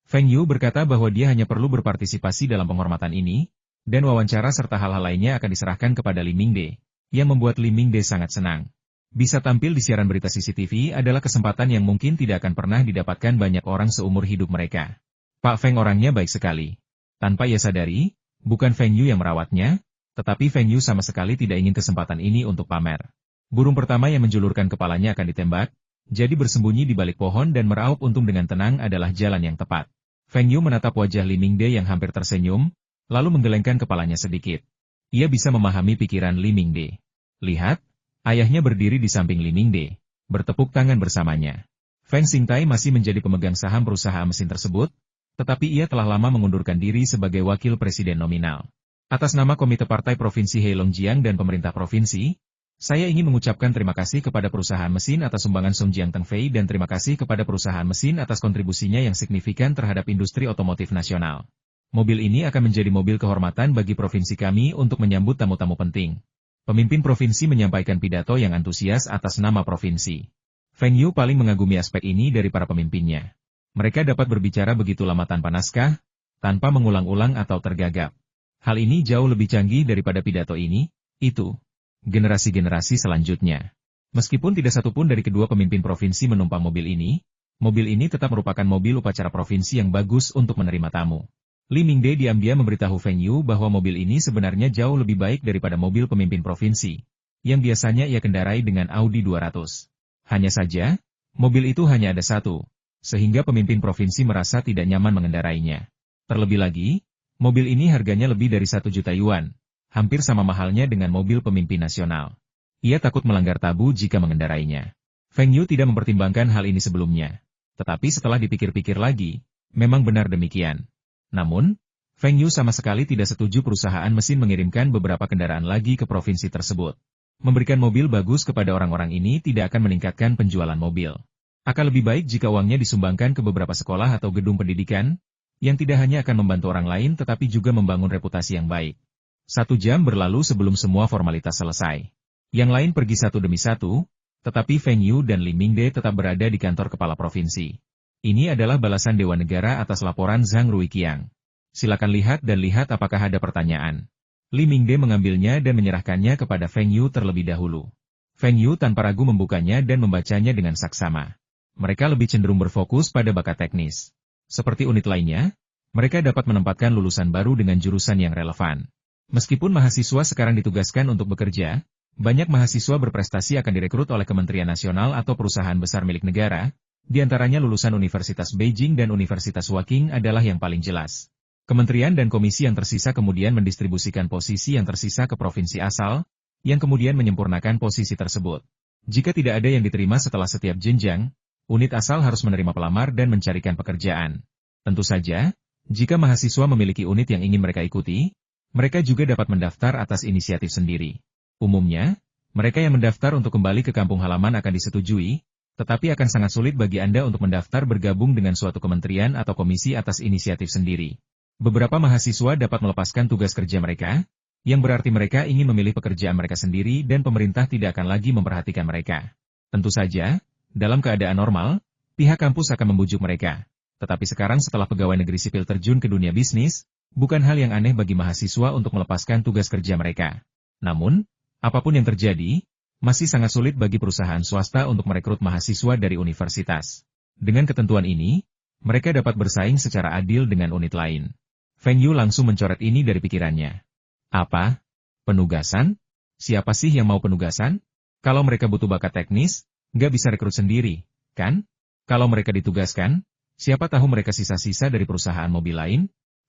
Feng Yu berkata bahwa dia hanya perlu berpartisipasi dalam penghormatan ini, dan wawancara serta hal-hal lainnya akan diserahkan kepada Li Mingde. Yang membuat Li Mingde sangat senang. Bisa tampil di siaran berita CCTV adalah kesempatan yang mungkin tidak akan pernah didapatkan banyak orang seumur hidup mereka. Pak Feng orangnya baik sekali. Tanpa ia sadari, bukan Feng Yu yang merawatnya, tetapi Feng Yu sama sekali tidak ingin kesempatan ini untuk pamer. Burung pertama yang menjulurkan kepalanya akan ditembak, jadi bersembunyi di balik pohon dan meraup untung dengan tenang adalah jalan yang tepat. Feng Yu menatap wajah Li Mingde yang hampir tersenyum, lalu menggelengkan kepalanya sedikit. Ia bisa memahami pikiran Li Mingde. Lihat, ayahnya berdiri di samping Li Mingde, bertepuk tangan bersamanya. Feng Xingtai masih menjadi pemegang saham perusahaan mesin tersebut, tetapi ia telah lama mengundurkan diri sebagai wakil presiden nominal. Atas nama Komite Partai Provinsi Heilongjiang dan pemerintah provinsi, saya ingin mengucapkan terima kasih kepada perusahaan mesin atas sumbangan Song Jiang Tengfei dan terima kasih kepada perusahaan mesin atas kontribusinya yang signifikan terhadap industri otomotif nasional. Mobil ini akan menjadi mobil kehormatan bagi provinsi kami untuk menyambut tamu-tamu penting. Pemimpin provinsi menyampaikan pidato yang antusias atas nama provinsi. Feng Yu paling mengagumi aspek ini dari para pemimpinnya. Mereka dapat berbicara begitu lama tanpa naskah, tanpa mengulang-ulang atau tergagap. Hal ini jauh lebih canggih daripada pidato ini, itu. Generasi-generasi selanjutnya. Meskipun tidak satupun dari kedua pemimpin provinsi menumpang mobil ini tetap merupakan mobil upacara provinsi yang bagus untuk menerima tamu. Li Mingde diam-diam memberitahu Feng Yu bahwa mobil ini sebenarnya jauh lebih baik daripada mobil pemimpin provinsi, yang biasanya ia kendarai dengan Audi 200. Hanya saja, mobil itu hanya ada satu, sehingga pemimpin provinsi merasa tidak nyaman mengendarainya. Terlebih lagi, mobil ini harganya lebih dari 1 juta yuan, hampir sama mahalnya dengan mobil pemimpin nasional. Ia takut melanggar tabu jika mengendarainya. Feng Yu tidak mempertimbangkan hal ini sebelumnya, tetapi setelah dipikir-pikir lagi, memang benar demikian. Namun, Feng Yu sama sekali tidak setuju perusahaan mesin mengirimkan beberapa kendaraan lagi ke provinsi tersebut. Memberikan mobil bagus kepada orang-orang ini tidak akan meningkatkan penjualan mobil. Akan lebih baik jika uangnya disumbangkan ke beberapa sekolah atau gedung pendidikan, yang tidak hanya akan membantu orang lain tetapi juga membangun reputasi yang baik. 1 jam berlalu sebelum semua formalitas selesai. Yang lain pergi satu demi satu, tetapi Feng Yu dan Li Mingde tetap berada di kantor kepala provinsi. Ini adalah balasan Dewan Negara atas laporan Zhang Ruiqiang. Silakan lihat apakah ada pertanyaan. Li Mingde mengambilnya dan menyerahkannya kepada Feng Yu terlebih dahulu. Feng Yu tanpa ragu membukanya dan membacanya dengan saksama. Mereka lebih cenderung berfokus pada bakat teknis. Seperti unit lainnya, mereka dapat menempatkan lulusan baru dengan jurusan yang relevan. Meskipun mahasiswa sekarang ditugaskan untuk bekerja, banyak mahasiswa berprestasi akan direkrut oleh Kementerian Nasional atau perusahaan besar milik negara, di antaranya lulusan Universitas Beijing dan Universitas Waking adalah yang paling jelas. Kementerian dan komisi yang tersisa kemudian mendistribusikan posisi yang tersisa ke provinsi asal, yang kemudian menyempurnakan posisi tersebut. Jika tidak ada yang diterima setelah setiap jenjang, unit asal harus menerima pelamar dan mencarikan pekerjaan. Tentu saja, jika mahasiswa memiliki unit yang ingin mereka ikuti, mereka juga dapat mendaftar atas inisiatif sendiri. Umumnya, mereka yang mendaftar untuk kembali ke kampung halaman akan disetujui, tetapi akan sangat sulit bagi Anda untuk mendaftar bergabung dengan suatu kementerian atau komisi atas inisiatif sendiri. Beberapa mahasiswa dapat melepaskan tugas kerja mereka, yang berarti mereka ingin memilih pekerjaan mereka sendiri dan pemerintah tidak akan lagi memperhatikan mereka. Tentu saja, dalam keadaan normal, pihak kampus akan membujuk mereka. Tetapi sekarang setelah pegawai negeri sipil terjun ke dunia bisnis, bukan hal yang aneh bagi mahasiswa untuk melepaskan tugas kerja mereka. Namun, apapun yang terjadi, masih sangat sulit bagi perusahaan swasta untuk merekrut mahasiswa dari universitas. Dengan ketentuan ini, mereka dapat bersaing secara adil dengan unit lain. Feng Yu langsung mencoret ini dari pikirannya. Apa? Penugasan? Siapa sih yang mau penugasan? Kalau mereka butuh bakat teknis, nggak bisa rekrut sendiri, kan? Kalau mereka ditugaskan, siapa tahu mereka sisa-sisa dari perusahaan mobil lain?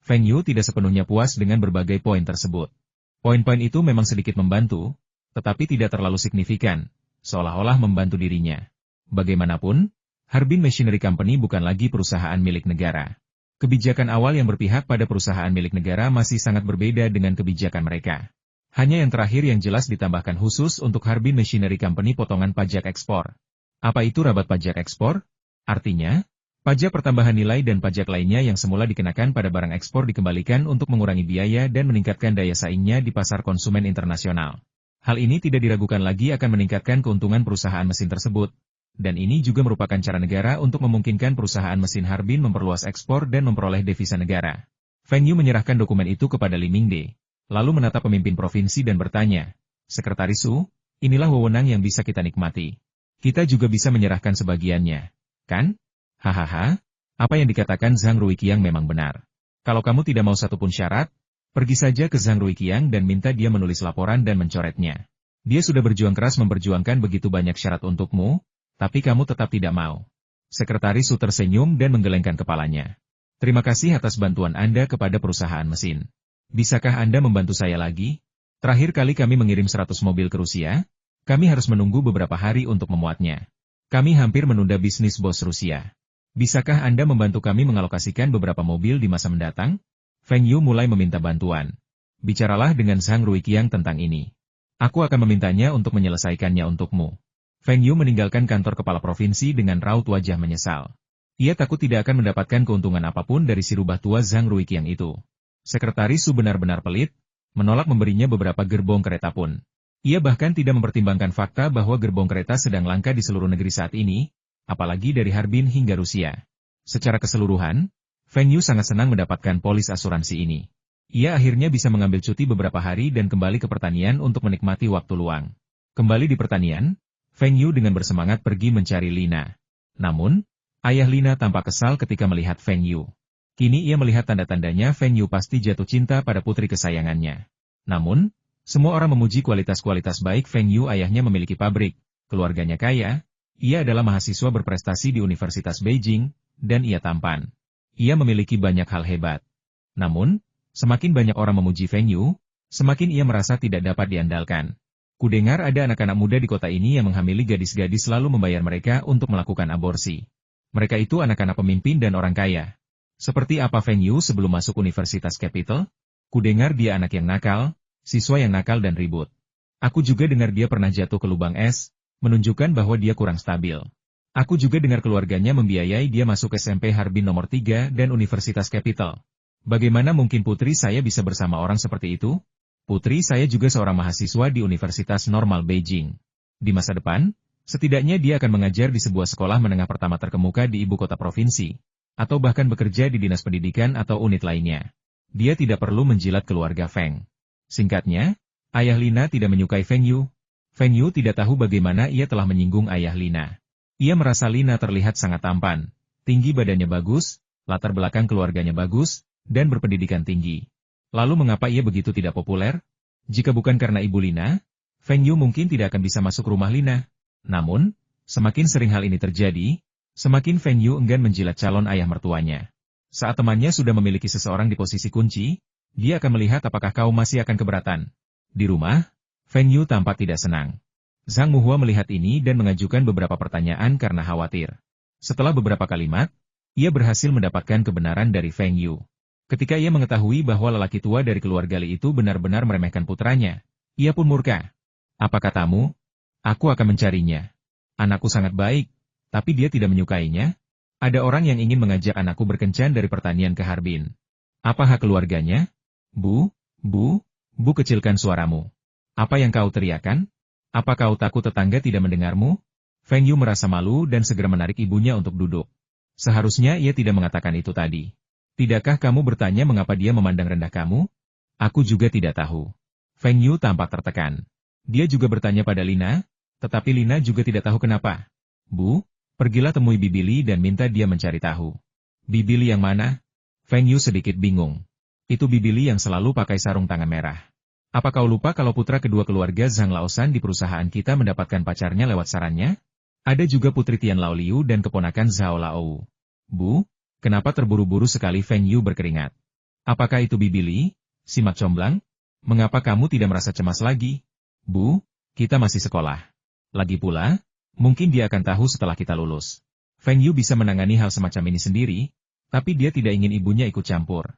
Feng Yu tidak sepenuhnya puas dengan berbagai poin tersebut. Poin-poin itu memang sedikit membantu, tetapi tidak terlalu signifikan, seolah-olah membantu dirinya. Bagaimanapun, Harbin Machinery Company bukan lagi perusahaan milik negara. Kebijakan awal yang berpihak pada perusahaan milik negara masih sangat berbeda dengan kebijakan mereka. Hanya yang terakhir yang jelas ditambahkan khusus untuk Harbin Machinery Company potongan pajak ekspor. Apa itu rabat pajak ekspor? Artinya, pajak pertambahan nilai dan pajak lainnya yang semula dikenakan pada barang ekspor dikembalikan untuk mengurangi biaya dan meningkatkan daya saingnya di pasar konsumen internasional. Hal ini tidak diragukan lagi akan meningkatkan keuntungan perusahaan mesin tersebut. Dan ini juga merupakan cara negara untuk memungkinkan perusahaan mesin Harbin memperluas ekspor dan memperoleh devisa negara. Feng Yu menyerahkan dokumen itu kepada Li Mingde, lalu menatap pemimpin provinsi dan bertanya, Sekretaris Su, inilah wewenang yang bisa kita nikmati. Kita juga bisa menyerahkan sebagiannya, kan? Hahaha, apa yang dikatakan Zhang Ruiqiang memang benar. Kalau kamu tidak mau satupun syarat, pergi saja ke Zhang Ruiqiang dan minta dia menulis laporan dan mencoretnya. Dia sudah berjuang keras memperjuangkan begitu banyak syarat untukmu, tapi kamu tetap tidak mau. Sekretaris Su tersenyum dan menggelengkan kepalanya. Terima kasih atas bantuan Anda kepada perusahaan mesin. Bisakah Anda membantu saya lagi? Terakhir kali kami mengirim 100 mobil ke Rusia, kami harus menunggu beberapa hari untuk memuatnya. Kami hampir menunda bisnis bos Rusia. Bisakah Anda membantu kami mengalokasikan beberapa mobil di masa mendatang? Feng Yu mulai meminta bantuan. Bicaralah dengan Zhang Ruiqiang tentang ini. Aku akan memintanya untuk menyelesaikannya untukmu. Feng Yu meninggalkan kantor kepala provinsi dengan raut wajah menyesal. Ia takut tidak akan mendapatkan keuntungan apapun dari si rubah tua Zhang Ruiqiang itu. Sekretaris Su benar-benar pelit, menolak memberinya beberapa gerbong kereta pun. Ia bahkan tidak mempertimbangkan fakta bahwa gerbong kereta sedang langka di seluruh negeri saat ini, apalagi dari Harbin hingga Rusia. Secara keseluruhan, Feng Yu sangat senang mendapatkan polis asuransi ini. Ia akhirnya bisa mengambil cuti beberapa hari dan kembali ke pertanian untuk menikmati waktu luang. Kembali di pertanian, Feng Yu dengan bersemangat pergi mencari Lina. Namun, ayah Lina tampak kesal ketika melihat Feng Yu. Kini ia melihat tanda-tandanya Feng Yu pasti jatuh cinta pada putri kesayangannya. Namun, semua orang memuji kualitas-kualitas baik Feng Yu. Ayahnya memiliki pabrik, keluarganya kaya, ia adalah mahasiswa berprestasi di Universitas Beijing, dan ia tampan. Ia memiliki banyak hal hebat. Namun, semakin banyak orang memuji Feng Yu, semakin ia merasa tidak dapat diandalkan. Kudengar ada anak-anak muda di kota ini yang menghamili gadis-gadis lalu membayar mereka untuk melakukan aborsi. Mereka itu anak-anak pemimpin dan orang kaya. Seperti apa Feng Yu sebelum masuk Universitas Capital? Kudengar dia anak yang nakal, siswa yang nakal dan ribut. Aku juga dengar dia pernah jatuh ke lubang es, menunjukkan bahwa dia kurang stabil. Aku juga dengar keluarganya membiayai dia masuk SMP Harbin nomor 3 dan Universitas Capital. Bagaimana mungkin putri saya bisa bersama orang seperti itu? Putri saya juga seorang mahasiswa di Universitas Normal Beijing. Di masa depan, setidaknya dia akan mengajar di sebuah sekolah menengah pertama terkemuka di ibu kota provinsi, atau bahkan bekerja di dinas pendidikan atau unit lainnya. Dia tidak perlu menjilat keluarga Feng. Singkatnya, ayah Lina tidak menyukai Feng Yu. Feng Yu tidak tahu bagaimana ia telah menyinggung ayah Lina. Ia merasa Lina terlihat sangat tampan, tinggi badannya bagus, latar belakang keluarganya bagus, dan berpendidikan tinggi. Lalu mengapa ia begitu tidak populer? Jika bukan karena ibu Lina, Feng Yu mungkin tidak akan bisa masuk rumah Lina. Namun, semakin sering hal ini terjadi, semakin Feng Yu enggan menjilat calon ayah mertuanya. Saat temannya sudah memiliki seseorang di posisi kunci, dia akan melihat apakah kau masih akan keberatan. Di rumah, Feng Yu tampak tidak senang. Zhang Muhua melihat ini dan mengajukan beberapa pertanyaan karena khawatir. Setelah beberapa kalimat, ia berhasil mendapatkan kebenaran dari Feng Yu. Ketika ia mengetahui bahwa lelaki tua dari keluarga Li itu benar-benar meremehkan putranya, ia pun murka. Apa katamu? Aku akan mencarinya. Anakku sangat baik, tapi dia tidak menyukainya. Ada orang yang ingin mengajak anakku berkencan dari pertanian ke Harbin. Apa hak keluarganya? Bu, kecilkan suaramu. Apa yang kau teriakan? Apa kau takut tetangga tidak mendengarmu? Feng Yu merasa malu dan segera menarik ibunya untuk duduk. Seharusnya ia tidak mengatakan itu tadi. Tidakkah kamu bertanya mengapa dia memandang rendah kamu? Aku juga tidak tahu. Feng Yu tampak tertekan. Dia juga bertanya pada Lina, tetapi Lina juga tidak tahu kenapa. Bu, pergilah temui Bibi Li dan minta dia mencari tahu. Bibi Li yang mana? Feng Yu sedikit bingung. Itu Bibi Li yang selalu pakai sarung tangan merah. Apa kau lupa kalau putra kedua keluarga Zhang Laosan di perusahaan kita mendapatkan pacarnya lewat sarannya? Ada juga putri Tian Lao Liu dan keponakan Zhao Lao. Bu, kenapa terburu-buru sekali? Feng Yu berkeringat. Apakah itu Bibi Li? Simak comblang? Mengapa kamu tidak merasa cemas lagi? Bu, kita masih sekolah. Lagi pula, mungkin dia akan tahu setelah kita lulus. Feng Yu bisa menangani hal semacam ini sendiri, tapi dia tidak ingin ibunya ikut campur.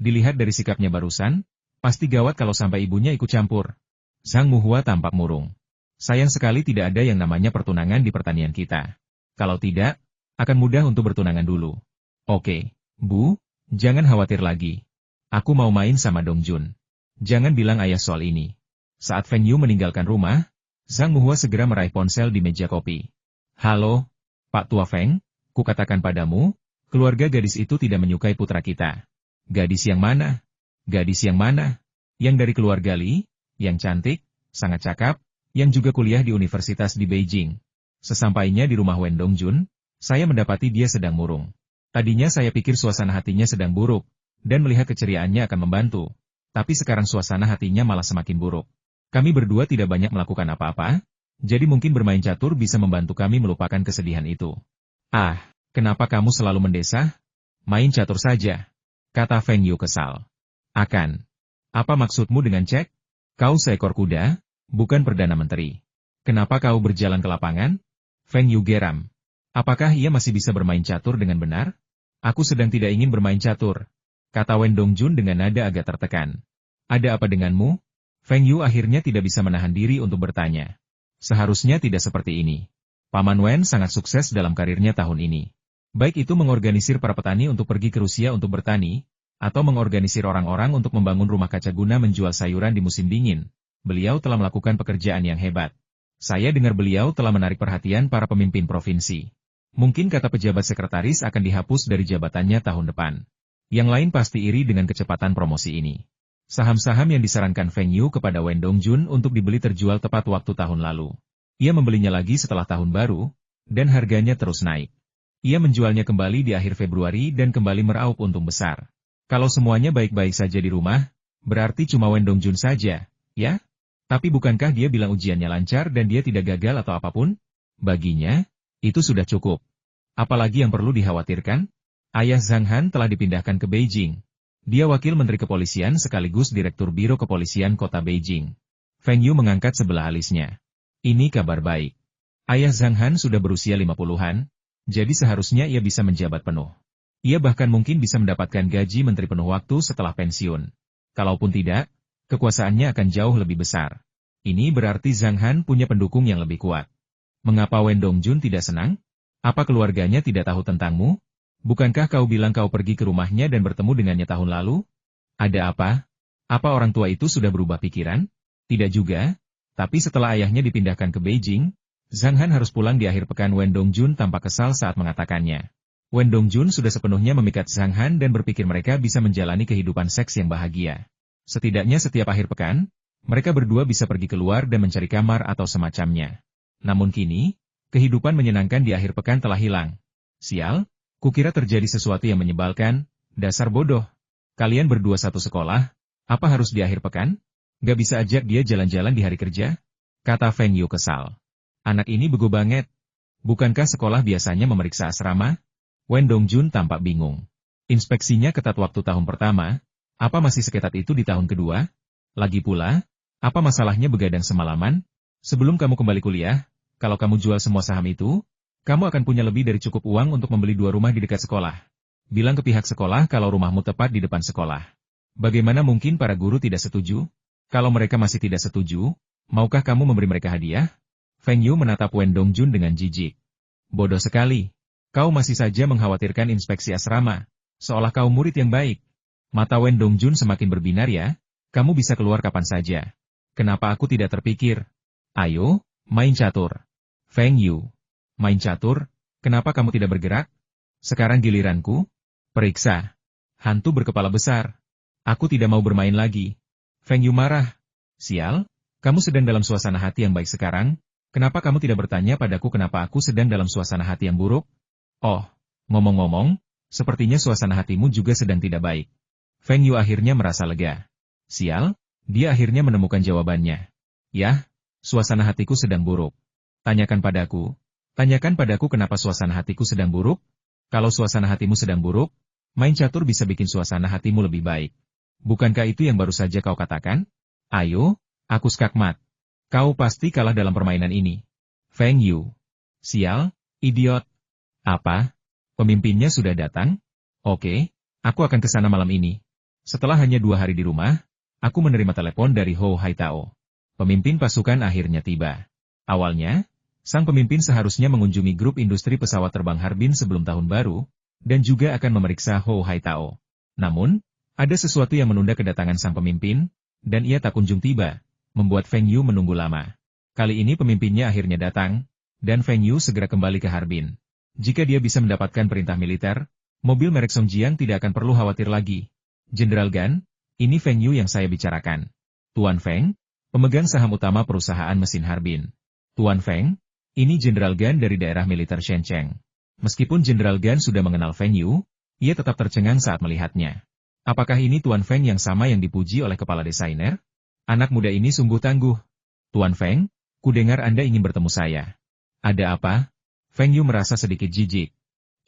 Dilihat dari sikapnya barusan, pasti gawat kalau sampai ibunya ikut campur. Zhang Muhua tampak murung. Sayang sekali tidak ada yang namanya pertunangan di pertanian kita. Kalau tidak, akan mudah untuk bertunangan dulu. Oke, Bu, jangan khawatir lagi. Aku mau main sama Dong Jun. Jangan bilang ayah soal ini. Saat Feng Yu meninggalkan rumah, Zhang Muhua segera meraih ponsel di meja kopi. Halo, Pak Tua Feng, kukatakan padamu, keluarga gadis itu tidak menyukai putra kita. Gadis yang mana? Gadis yang mana? Yang dari keluarga Li, yang cantik, sangat cakap, yang juga kuliah di universitas di Beijing. Sesampainya di rumah Wen Dongjun, saya mendapati dia sedang murung. Tadinya saya pikir suasana hatinya sedang buruk, dan melihat keceriaannya akan membantu. Tapi sekarang suasana hatinya malah semakin buruk. Kami berdua tidak banyak melakukan apa-apa, jadi mungkin bermain catur bisa membantu kami melupakan kesedihan itu. Ah, kenapa kamu selalu mendesah? Main catur saja, kata Feng Yu kesal. Akan. Apa maksudmu dengan cek? Kau seekor kuda, bukan Perdana Menteri. Kenapa kau berjalan ke lapangan? Feng Yu geram. Apakah ia masih bisa bermain catur dengan benar? Aku sedang tidak ingin bermain catur, kata Wen Dongjun dengan nada agak tertekan. Ada apa denganmu? Feng Yu akhirnya tidak bisa menahan diri untuk bertanya. Seharusnya tidak seperti ini. Paman Wen sangat sukses dalam karirnya tahun ini. Baik itu mengorganisir para petani untuk pergi ke Rusia untuk bertani, atau mengorganisir orang-orang untuk membangun rumah kaca guna menjual sayuran di musim dingin. Beliau telah melakukan pekerjaan yang hebat. Saya dengar beliau telah menarik perhatian para pemimpin provinsi. Mungkin kata pejabat sekretaris akan dihapus dari jabatannya tahun depan. Yang lain pasti iri dengan kecepatan promosi ini. Saham-saham yang disarankan Feng Yu kepada Wen Dongjun untuk dibeli terjual tepat waktu tahun lalu. Ia membelinya lagi setelah tahun baru, dan harganya terus naik. Ia menjualnya kembali di akhir Februari dan kembali meraup untung besar. Kalau semuanya baik-baik saja di rumah, berarti cuma Wen Dongjun saja, ya? Tapi bukankah dia bilang ujiannya lancar dan dia tidak gagal atau apapun? Baginya, itu sudah cukup. Apalagi yang perlu dikhawatirkan? Ayah Zhang Han telah dipindahkan ke Beijing. Dia wakil menteri kepolisian sekaligus direktur biro kepolisian kota Beijing. Feng Yu mengangkat sebelah alisnya. Ini kabar baik. Ayah Zhang Han sudah berusia 50-an, jadi seharusnya ia bisa menjabat penuh. Ia bahkan mungkin bisa mendapatkan gaji menteri penuh waktu setelah pensiun. Kalaupun tidak, kekuasaannya akan jauh lebih besar. Ini berarti Zhang Han punya pendukung yang lebih kuat. Mengapa Wen Dongjun tidak senang? Apa keluarganya tidak tahu tentangmu? Bukankah kau bilang kau pergi ke rumahnya dan bertemu dengannya tahun lalu? Ada apa? Apa orang tua itu sudah berubah pikiran? Tidak juga, tapi setelah ayahnya dipindahkan ke Beijing, Zhang Han harus pulang di akhir pekan. Wen Dongjun tampak kesal saat mengatakannya. Wen Dongjun sudah sepenuhnya memikat Zhang Han dan berpikir mereka bisa menjalani kehidupan seks yang bahagia. Setidaknya setiap akhir pekan, mereka berdua bisa pergi keluar dan mencari kamar atau semacamnya. Namun kini, kehidupan menyenangkan di akhir pekan telah hilang. Sial, kukira terjadi sesuatu yang menyebalkan, dasar bodoh. Kalian berdua satu sekolah, apa harus di akhir pekan? Gak bisa ajak dia jalan-jalan di hari kerja? Kata Feng Yu kesal. Anak ini bego banget. Bukankah sekolah biasanya memeriksa asrama? Wen Dongjun tampak bingung. Inspeksinya ketat waktu tahun pertama, apa masih seketat itu di tahun kedua? Lagi pula, apa masalahnya begadang semalaman? Sebelum kamu kembali kuliah, kalau kamu jual semua saham itu, kamu akan punya lebih dari cukup uang untuk membeli 2 rumah di dekat sekolah. Bilang ke pihak sekolah kalau rumahmu tepat di depan sekolah. Bagaimana mungkin para guru tidak setuju? Kalau mereka masih tidak setuju, maukah kamu memberi mereka hadiah? Feng Yu menatap Wen Dongjun dengan jijik. Bodoh sekali. Kau masih saja mengkhawatirkan inspeksi asrama, seolah kau murid yang baik. Mata Wen Dongjun semakin berbinar ya, kamu bisa keluar kapan saja. Kenapa aku tidak terpikir? Ayo, main catur. Feng Yu. Main catur? Kenapa kamu tidak bergerak? Sekarang giliranku? Periksa. Hantu berkepala besar. Aku tidak mau bermain lagi. Feng Yu marah. Sial, kamu sedang dalam suasana hati yang baik sekarang? Kenapa kamu tidak bertanya padaku kenapa aku sedang dalam suasana hati yang buruk? Oh, ngomong-ngomong, sepertinya suasana hatimu juga sedang tidak baik. Feng Yu akhirnya merasa lega. Sial, dia akhirnya menemukan jawabannya. Yah, suasana hatiku sedang buruk. Tanyakan padaku kenapa suasana hatiku sedang buruk? Kalau suasana hatimu sedang buruk, main catur bisa bikin suasana hatimu lebih baik. Bukankah itu yang baru saja kau katakan? Ayo, aku skakmat. Kau pasti kalah dalam permainan ini. Feng Yu. Sial, idiot. Apa? Pemimpinnya sudah datang? Oke, aku akan ke sana malam ini. Setelah hanya 2 hari di rumah, aku menerima telepon dari Hou Haitao. Pemimpin pasukan akhirnya tiba. Awalnya, sang pemimpin seharusnya mengunjungi grup industri pesawat terbang Harbin sebelum tahun baru, dan juga akan memeriksa Hou Haitao. Namun, ada sesuatu yang menunda kedatangan sang pemimpin, dan ia tak kunjung tiba, membuat Feng Yu menunggu lama. Kali ini pemimpinnya akhirnya datang, dan Feng Yu segera kembali ke Harbin. Jika dia bisa mendapatkan perintah militer, mobil merek Songjiang tidak akan perlu khawatir lagi. Jenderal Gan, ini Feng Yu yang saya bicarakan. Tuan Feng, pemegang saham utama perusahaan mesin Harbin. Tuan Feng, ini Jenderal Gan dari daerah militer Shenzhen. Meskipun Jenderal Gan sudah mengenal Feng Yu, ia tetap tercengang saat melihatnya. Apakah ini Tuan Feng yang sama yang dipuji oleh kepala desainer? Anak muda ini sungguh tangguh. Tuan Feng, kudengar Anda ingin bertemu saya. Ada apa? Feng Yu merasa sedikit jijik.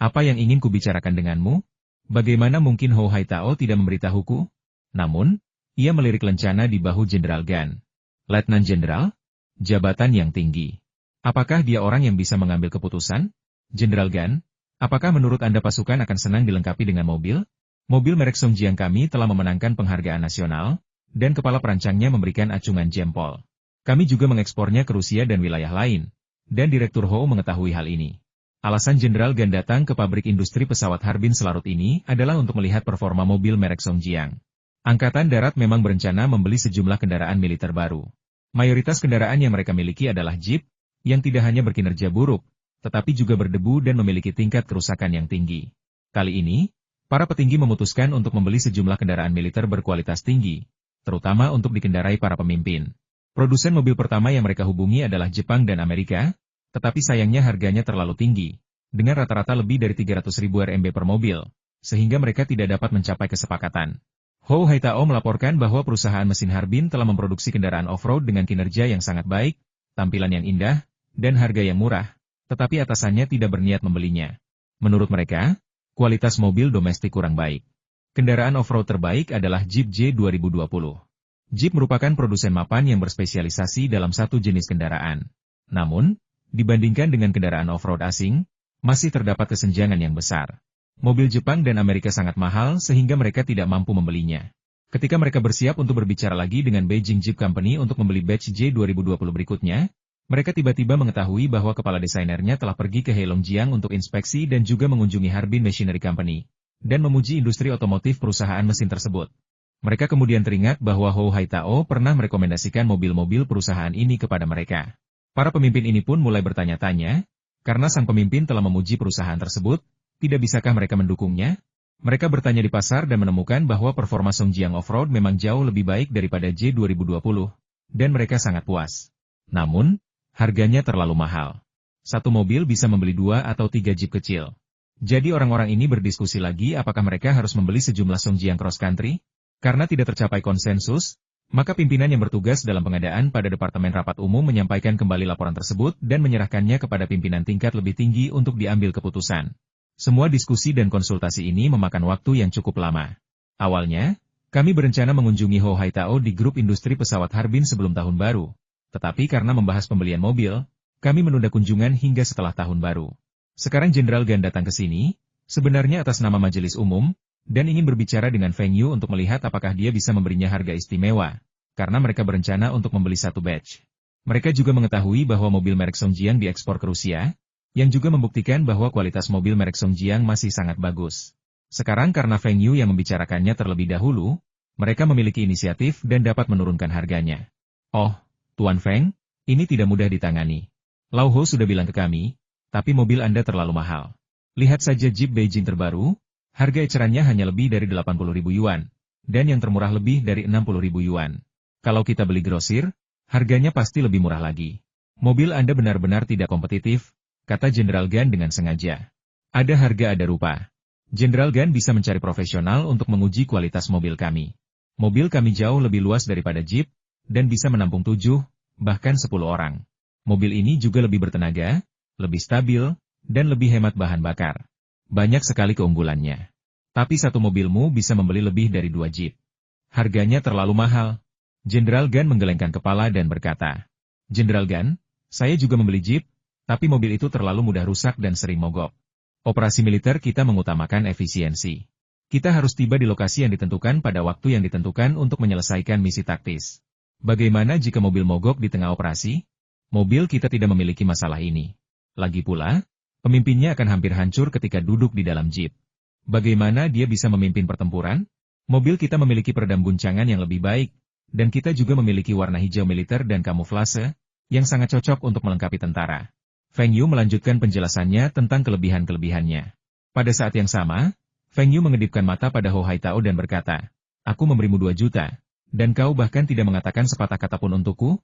Apa yang ingin kubicarakan denganmu? Bagaimana mungkin Hou Haitao tidak memberitahuku? Namun, ia melirik lencana di bahu Jenderal Gan. Letnan Jenderal? Jabatan yang tinggi. Apakah dia orang yang bisa mengambil keputusan? Jenderal Gan, apakah menurut Anda pasukan akan senang dilengkapi dengan mobil? Mobil merek Songjiang kami telah memenangkan penghargaan nasional, dan kepala perancangnya memberikan acungan jempol. Kami juga mengekspornya ke Rusia dan wilayah lain, dan Direktur Hou mengetahui hal ini. Alasan Jenderal Gan datang ke pabrik industri pesawat Harbin Selarut ini adalah untuk melihat performa mobil merek Songjiang. Angkatan Darat memang berencana membeli sejumlah kendaraan militer baru. Mayoritas kendaraan yang mereka miliki adalah Jeep, yang tidak hanya berkinerja buruk, tetapi juga berdebu dan memiliki tingkat kerusakan yang tinggi. Kali ini, para petinggi memutuskan untuk membeli sejumlah kendaraan militer berkualitas tinggi, terutama untuk dikendarai para pemimpin. Produsen mobil pertama yang mereka hubungi adalah Jepang dan Amerika, tetapi sayangnya harganya terlalu tinggi, dengan rata-rata lebih dari 300.000 Rmb per mobil, sehingga mereka tidak dapat mencapai kesepakatan. Hou Haitao melaporkan bahwa perusahaan mesin Harbin telah memproduksi kendaraan off-road dengan kinerja yang sangat baik, tampilan yang indah, dan harga yang murah, tetapi atasannya tidak berniat membelinya. Menurut mereka, kualitas mobil domestik kurang baik. Kendaraan off-road terbaik adalah Jeep J2020. Jeep merupakan produsen mapan yang berspesialisasi dalam satu jenis kendaraan. Namun, dibandingkan dengan kendaraan off-road asing, masih terdapat kesenjangan yang besar. Mobil Jepang dan Amerika sangat mahal sehingga mereka tidak mampu membelinya. Ketika mereka bersiap untuk berbicara lagi dengan Beijing Jeep Company untuk membeli batch J2020 berikutnya, mereka tiba-tiba mengetahui bahwa kepala desainernya telah pergi ke Heilongjiang untuk inspeksi dan juga mengunjungi Harbin Machinery Company, dan memuji industri otomotif perusahaan mesin tersebut. Mereka kemudian teringat bahwa Hou Haitao pernah merekomendasikan mobil-mobil perusahaan ini kepada mereka. Para pemimpin ini pun mulai bertanya-tanya, karena sang pemimpin telah memuji perusahaan tersebut, tidak bisakah mereka mendukungnya? Mereka bertanya di pasar dan menemukan bahwa performa Songjiang Offroad memang jauh lebih baik daripada J 2020, dan mereka sangat puas. Namun, harganya terlalu mahal. Satu mobil bisa membeli 2 atau 3 Jeep kecil. Jadi orang-orang ini berdiskusi lagi apakah mereka harus membeli sejumlah Songjiang Cross Country? Karena tidak tercapai konsensus, maka pimpinan yang bertugas dalam pengadaan pada Departemen Rapat Umum menyampaikan kembali laporan tersebut dan menyerahkannya kepada pimpinan tingkat lebih tinggi untuk diambil keputusan. Semua diskusi dan konsultasi ini memakan waktu yang cukup lama. Awalnya, kami berencana mengunjungi Ho Haitao di grup industri pesawat Harbin sebelum tahun baru. Tetapi karena membahas pembelian mobil, kami menunda kunjungan hingga setelah tahun baru. Sekarang Jenderal Gan datang ke sini, sebenarnya atas nama Majelis Umum, dan ingin berbicara dengan Feng Yu untuk melihat apakah dia bisa memberinya harga istimewa, karena mereka berencana untuk membeli satu batch. Mereka juga mengetahui bahwa mobil merek Songjiang diekspor ke Rusia, yang juga membuktikan bahwa kualitas mobil merek Songjiang masih sangat bagus. Sekarang karena Feng Yu yang membicarakannya terlebih dahulu, mereka memiliki inisiatif dan dapat menurunkan harganya. Oh, Tuan Feng, ini tidak mudah ditangani. Lau Ho sudah bilang ke kami, tapi mobil Anda terlalu mahal. Lihat saja Jeep Beijing terbaru, harga ecerannya hanya lebih dari 80.000 yuan, dan yang termurah lebih dari 60.000 yuan. Kalau kita beli grosir, harganya pasti lebih murah lagi. Mobil Anda benar-benar tidak kompetitif, kata Jenderal Gan dengan sengaja. Ada harga ada rupa. Jenderal Gan bisa mencari profesional untuk menguji kualitas mobil kami. Mobil kami jauh lebih luas daripada Jeep, dan bisa menampung 7, bahkan 10 orang. Mobil ini juga lebih bertenaga, lebih stabil, dan lebih hemat bahan bakar. Banyak sekali keunggulannya. Tapi satu mobilmu bisa membeli lebih dari 2 Jeep. Harganya terlalu mahal. Jenderal Gan menggelengkan kepala dan berkata, Jenderal Gan, saya juga membeli Jeep, tapi mobil itu terlalu mudah rusak dan sering mogok. Operasi militer kita mengutamakan efisiensi. Kita harus tiba di lokasi yang ditentukan pada waktu yang ditentukan untuk menyelesaikan misi taktis. Bagaimana jika mobil mogok di tengah operasi? Mobil kita tidak memiliki masalah ini. Lagi pula, pemimpinnya akan hampir hancur ketika duduk di dalam Jeep. Bagaimana dia bisa memimpin pertempuran? Mobil kita memiliki peredam guncangan yang lebih baik, dan kita juga memiliki warna hijau militer dan kamuflase, yang sangat cocok untuk melengkapi tentara. Feng Yu melanjutkan penjelasannya tentang kelebihan-kelebihannya. Pada saat yang sama, Feng Yu mengedipkan mata pada Ho Haitao dan berkata, aku memberimu 2 juta, dan kau bahkan tidak mengatakan sepatah kata pun untukku?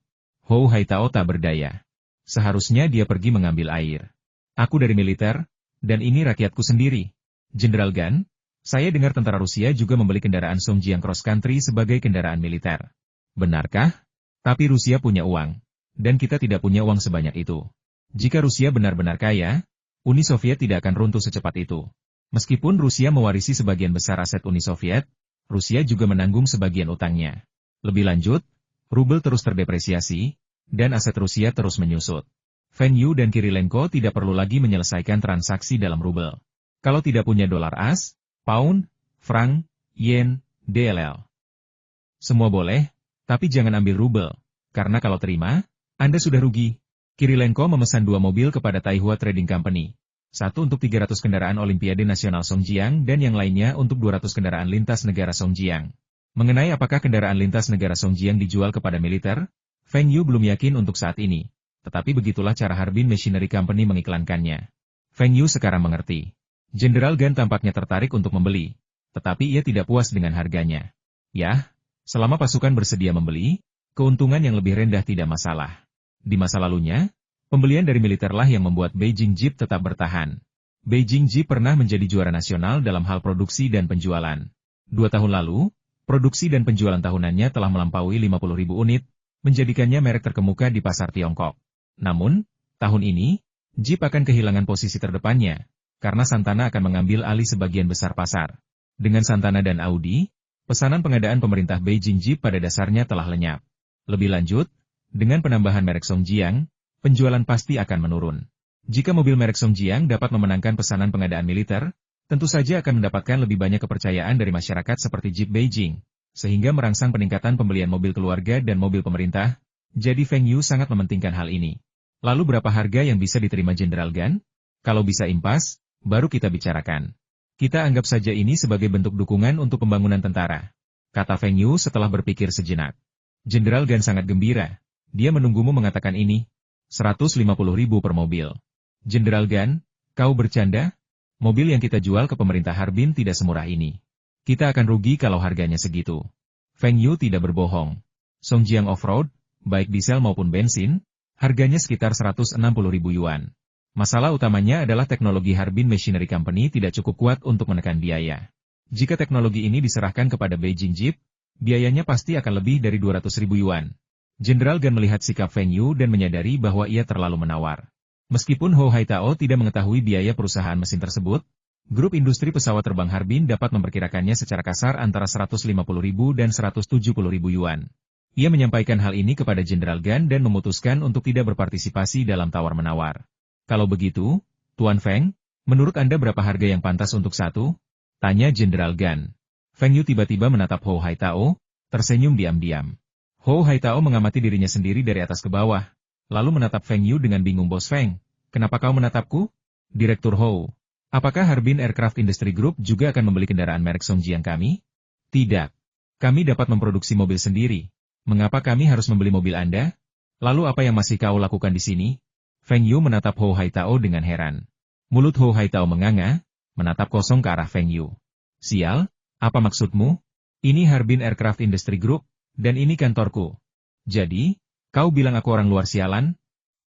Ho Haitao tak berdaya. Seharusnya dia pergi mengambil air. Aku dari militer, dan ini rakyatku sendiri. Jenderal Gan, saya dengar tentara Rusia juga membeli kendaraan Songjiang Cross Country sebagai kendaraan militer. Benarkah? Tapi Rusia punya uang, dan kita tidak punya uang sebanyak itu. Jika Rusia benar-benar kaya, Uni Soviet tidak akan runtuh secepat itu. Meskipun Rusia mewarisi sebagian besar aset Uni Soviet, Rusia juga menanggung sebagian utangnya. Lebih lanjut, rubel terus terdepresiasi, dan aset Rusia terus menyusut. Feng Yu dan Kirilenko tidak perlu lagi menyelesaikan transaksi dalam rubel. Kalau tidak punya dolar as, pound, franc, yen, DLL. Semua boleh, tapi jangan ambil rubel, karena kalau terima, Anda sudah rugi. Kirilenko memesan 2 mobil kepada Taihua Trading Company. Satu untuk 300 kendaraan Olimpiade Nasional Songjiang dan yang lainnya untuk 200 kendaraan lintas negara Songjiang. Mengenai apakah kendaraan lintas negara Songjiang dijual kepada militer, Feng Yu belum yakin untuk saat ini. Tetapi begitulah cara Harbin Machinery Company mengiklankannya. Feng Yu sekarang mengerti. Jenderal Gan tampaknya tertarik untuk membeli, tetapi ia tidak puas dengan harganya. Yah, selama pasukan bersedia membeli, keuntungan yang lebih rendah tidak masalah. Di masa lalunya, pembelian dari militerlah yang membuat Beijing Jeep tetap bertahan. Beijing Jeep pernah menjadi juara nasional dalam hal produksi dan penjualan. 2 tahun lalu, produksi dan penjualan tahunannya telah melampaui 50.000 unit, menjadikannya merek terkemuka di pasar Tiongkok. Namun, tahun ini, Jeep akan kehilangan posisi terdepannya, karena Santana akan mengambil alih sebagian besar pasar. Dengan Santana dan Audi, pesanan pengadaan pemerintah Beijing Jeep pada dasarnya telah lenyap. Lebih lanjut, dengan penambahan merek Songjiang, penjualan pasti akan menurun. Jika mobil merek Songjiang dapat memenangkan pesanan pengadaan militer, tentu saja akan mendapatkan lebih banyak kepercayaan dari masyarakat seperti Jeep Beijing, sehingga merangsang peningkatan pembelian mobil keluarga dan mobil pemerintah. Jadi Feng Yu sangat mementingkan hal ini. Lalu berapa harga yang bisa diterima Jenderal Gan? Kalau bisa impas, baru kita bicarakan. Kita anggap saja ini sebagai bentuk dukungan untuk pembangunan tentara, kata Feng Yu setelah berpikir sejenak. Jenderal Gan sangat gembira. Dia menunggumu mengatakan ini. 150.000 per mobil. Jenderal Gan, kau bercanda? Mobil yang kita jual ke pemerintah Harbin tidak semurah ini. Kita akan rugi kalau harganya segitu. Feng Yu tidak berbohong. Songjiang Offroad, baik diesel maupun bensin, harganya sekitar 160.000 yuan. Masalah utamanya adalah teknologi Harbin Machinery Company tidak cukup kuat untuk menekan biaya. Jika teknologi ini diserahkan kepada Beijing Jeep, biayanya pasti akan lebih dari 200.000 yuan. Jenderal Gan melihat sikap Feng Yu dan menyadari bahwa ia terlalu menawar. Meskipun Hou Haitao tidak mengetahui biaya perusahaan mesin tersebut, grup industri pesawat terbang Harbin dapat memperkirakannya secara kasar antara 150.000 dan 170.000 yuan. Ia menyampaikan hal ini kepada Jenderal Gan dan memutuskan untuk tidak berpartisipasi dalam tawar-menawar. Kalau begitu, Tuan Feng, menurut Anda berapa harga yang pantas untuk satu? Tanya Jenderal Gan. Feng Yu tiba-tiba menatap Hou Haitao, tersenyum diam-diam. Hou Haitao mengamati dirinya sendiri dari atas ke bawah. Lalu menatap Feng Yu dengan bingung. Bos Feng, kenapa kau menatapku? Direktur Hou, apakah Harbin Aircraft Industry Group juga akan membeli kendaraan merek Songjiang kami? Tidak. Kami dapat memproduksi mobil sendiri. Mengapa kami harus membeli mobil Anda? Lalu apa yang masih kau lakukan di sini? Feng Yu menatap Hou Haitao dengan heran. Mulut Hou Haitao menganga, menatap kosong ke arah Feng Yu. Sial, apa maksudmu? Ini Harbin Aircraft Industry Group, dan ini kantorku. Jadi, kau bilang aku orang luar sialan?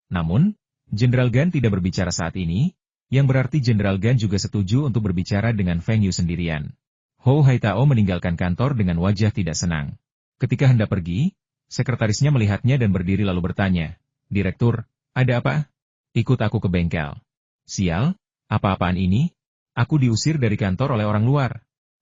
Namun, Jenderal Gan tidak berbicara saat ini, yang berarti Jenderal Gan juga setuju untuk berbicara dengan Feng Yu sendirian. Hou Haitao meninggalkan kantor dengan wajah tidak senang. Ketika hendak pergi, sekretarisnya melihatnya dan berdiri lalu bertanya, Direktur, ada apa? Ikut aku ke bengkel. Sial, apa-apaan ini? Aku diusir dari kantor oleh orang luar.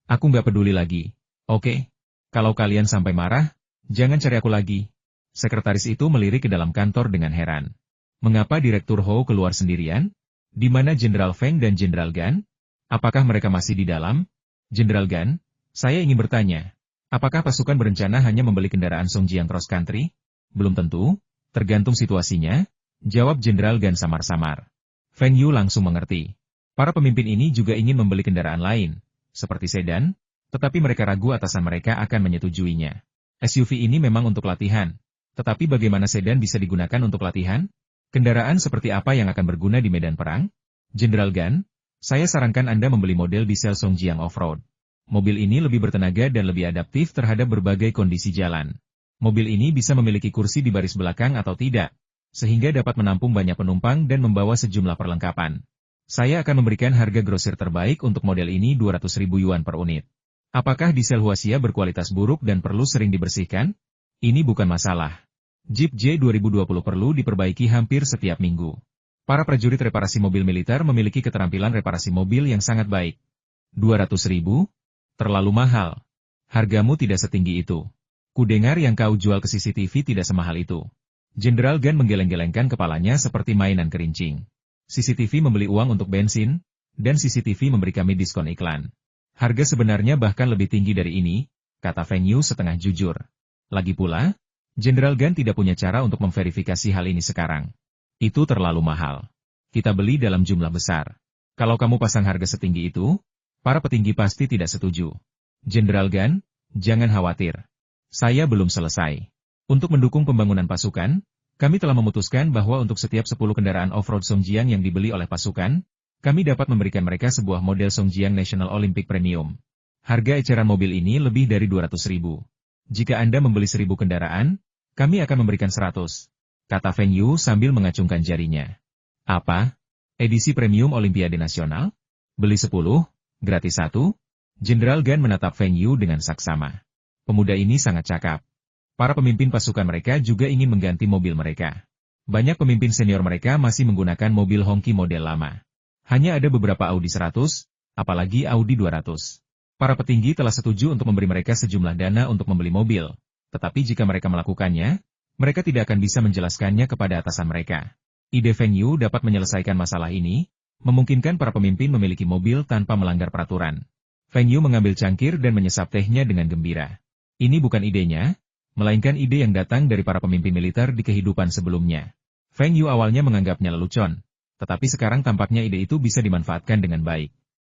Aku nggak peduli lagi. Oke, kalau kalian sampai marah, jangan cari aku lagi. Sekretaris itu melirik ke dalam kantor dengan heran. Mengapa Direktur Hou keluar sendirian? Di mana Jenderal Feng dan Jenderal Gan? Apakah mereka masih di dalam? Jenderal Gan, saya ingin bertanya. Apakah pasukan berencana hanya membeli kendaraan Songjiang Cross Country? Belum tentu, tergantung situasinya, jawab Jenderal Gan samar-samar. Feng Yu langsung mengerti. Para pemimpin ini juga ingin membeli kendaraan lain, seperti sedan, tetapi mereka ragu atasan mereka akan menyetujuinya. SUV ini memang untuk latihan. Tetapi bagaimana sedan bisa digunakan untuk latihan? Kendaraan seperti apa yang akan berguna di medan perang? Jenderal Gan, saya sarankan Anda membeli model diesel Songjiang Offroad. Mobil ini lebih bertenaga dan lebih adaptif terhadap berbagai kondisi jalan. Mobil ini bisa memiliki kursi di baris belakang atau tidak, sehingga dapat menampung banyak penumpang dan membawa sejumlah perlengkapan. Saya akan memberikan harga grosir terbaik untuk model ini 200.000 yuan per unit. Apakah diesel Huaxia berkualitas buruk dan perlu sering dibersihkan? Ini bukan masalah. Jeep J2020 perlu diperbaiki hampir setiap minggu. Para prajurit reparasi mobil militer memiliki keterampilan reparasi mobil yang sangat baik. 200.000? Terlalu mahal. Hargamu tidak setinggi itu. Kudengar yang kau jual ke CCTV tidak semahal itu. Jenderal Gan menggeleng-gelengkan kepalanya seperti mainan kerincing. CCTV membeli uang untuk bensin, dan CCTV memberi kami diskon iklan. Harga sebenarnya bahkan lebih tinggi dari ini, kata Feng Yu setengah jujur. Lagi pula, Jenderal Gan tidak punya cara untuk memverifikasi hal ini sekarang. Itu terlalu mahal. Kita beli dalam jumlah besar. Kalau kamu pasang harga setinggi itu, para petinggi pasti tidak setuju. Jenderal Gan, jangan khawatir. Saya belum selesai. Untuk mendukung pembangunan pasukan, kami telah memutuskan bahwa untuk setiap 10 kendaraan off-road Songjiang yang dibeli oleh pasukan, kami dapat memberikan mereka sebuah model Songjiang National Olympic Premium. Harga eceran mobil ini lebih dari 200.000. Jika Anda membeli 1.000 kendaraan, kami akan memberikan 100, kata Feng Yu sambil mengacungkan jarinya. Apa? Edisi premium Olimpiade Nasional? Beli 10, gratis 1? Jenderal Gan menatap Feng Yu dengan saksama. Pemuda ini sangat cakap. Para pemimpin pasukan mereka juga ingin mengganti mobil mereka. Banyak pemimpin senior mereka masih menggunakan mobil Hongqi model lama. Hanya ada beberapa Audi 100, apalagi Audi 200. Para petinggi telah setuju untuk memberi mereka sejumlah dana untuk membeli mobil. Tetapi jika mereka melakukannya, mereka tidak akan bisa menjelaskannya kepada atasan mereka. Ide Feng Yu dapat menyelesaikan masalah ini, memungkinkan para pemimpin memiliki mobil tanpa melanggar peraturan. Feng Yu mengambil cangkir dan menyesap tehnya dengan gembira. Ini bukan idenya, melainkan ide yang datang dari para pemimpin militer di kehidupan sebelumnya. Feng Yu awalnya menganggapnya lelucon, tetapi sekarang tampaknya ide itu bisa dimanfaatkan dengan baik.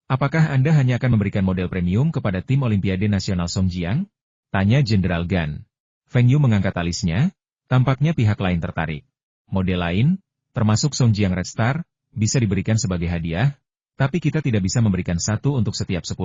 Apakah Anda hanya akan memberikan model premium kepada tim Olimpiade Nasional Songjiang? Tanya Jenderal Gan. Feng Yu mengangkat alisnya, tampaknya pihak lain tertarik. Model lain, termasuk Songjiang Red Star, bisa diberikan sebagai hadiah. Tapi kita tidak bisa memberikan satu untuk setiap 10.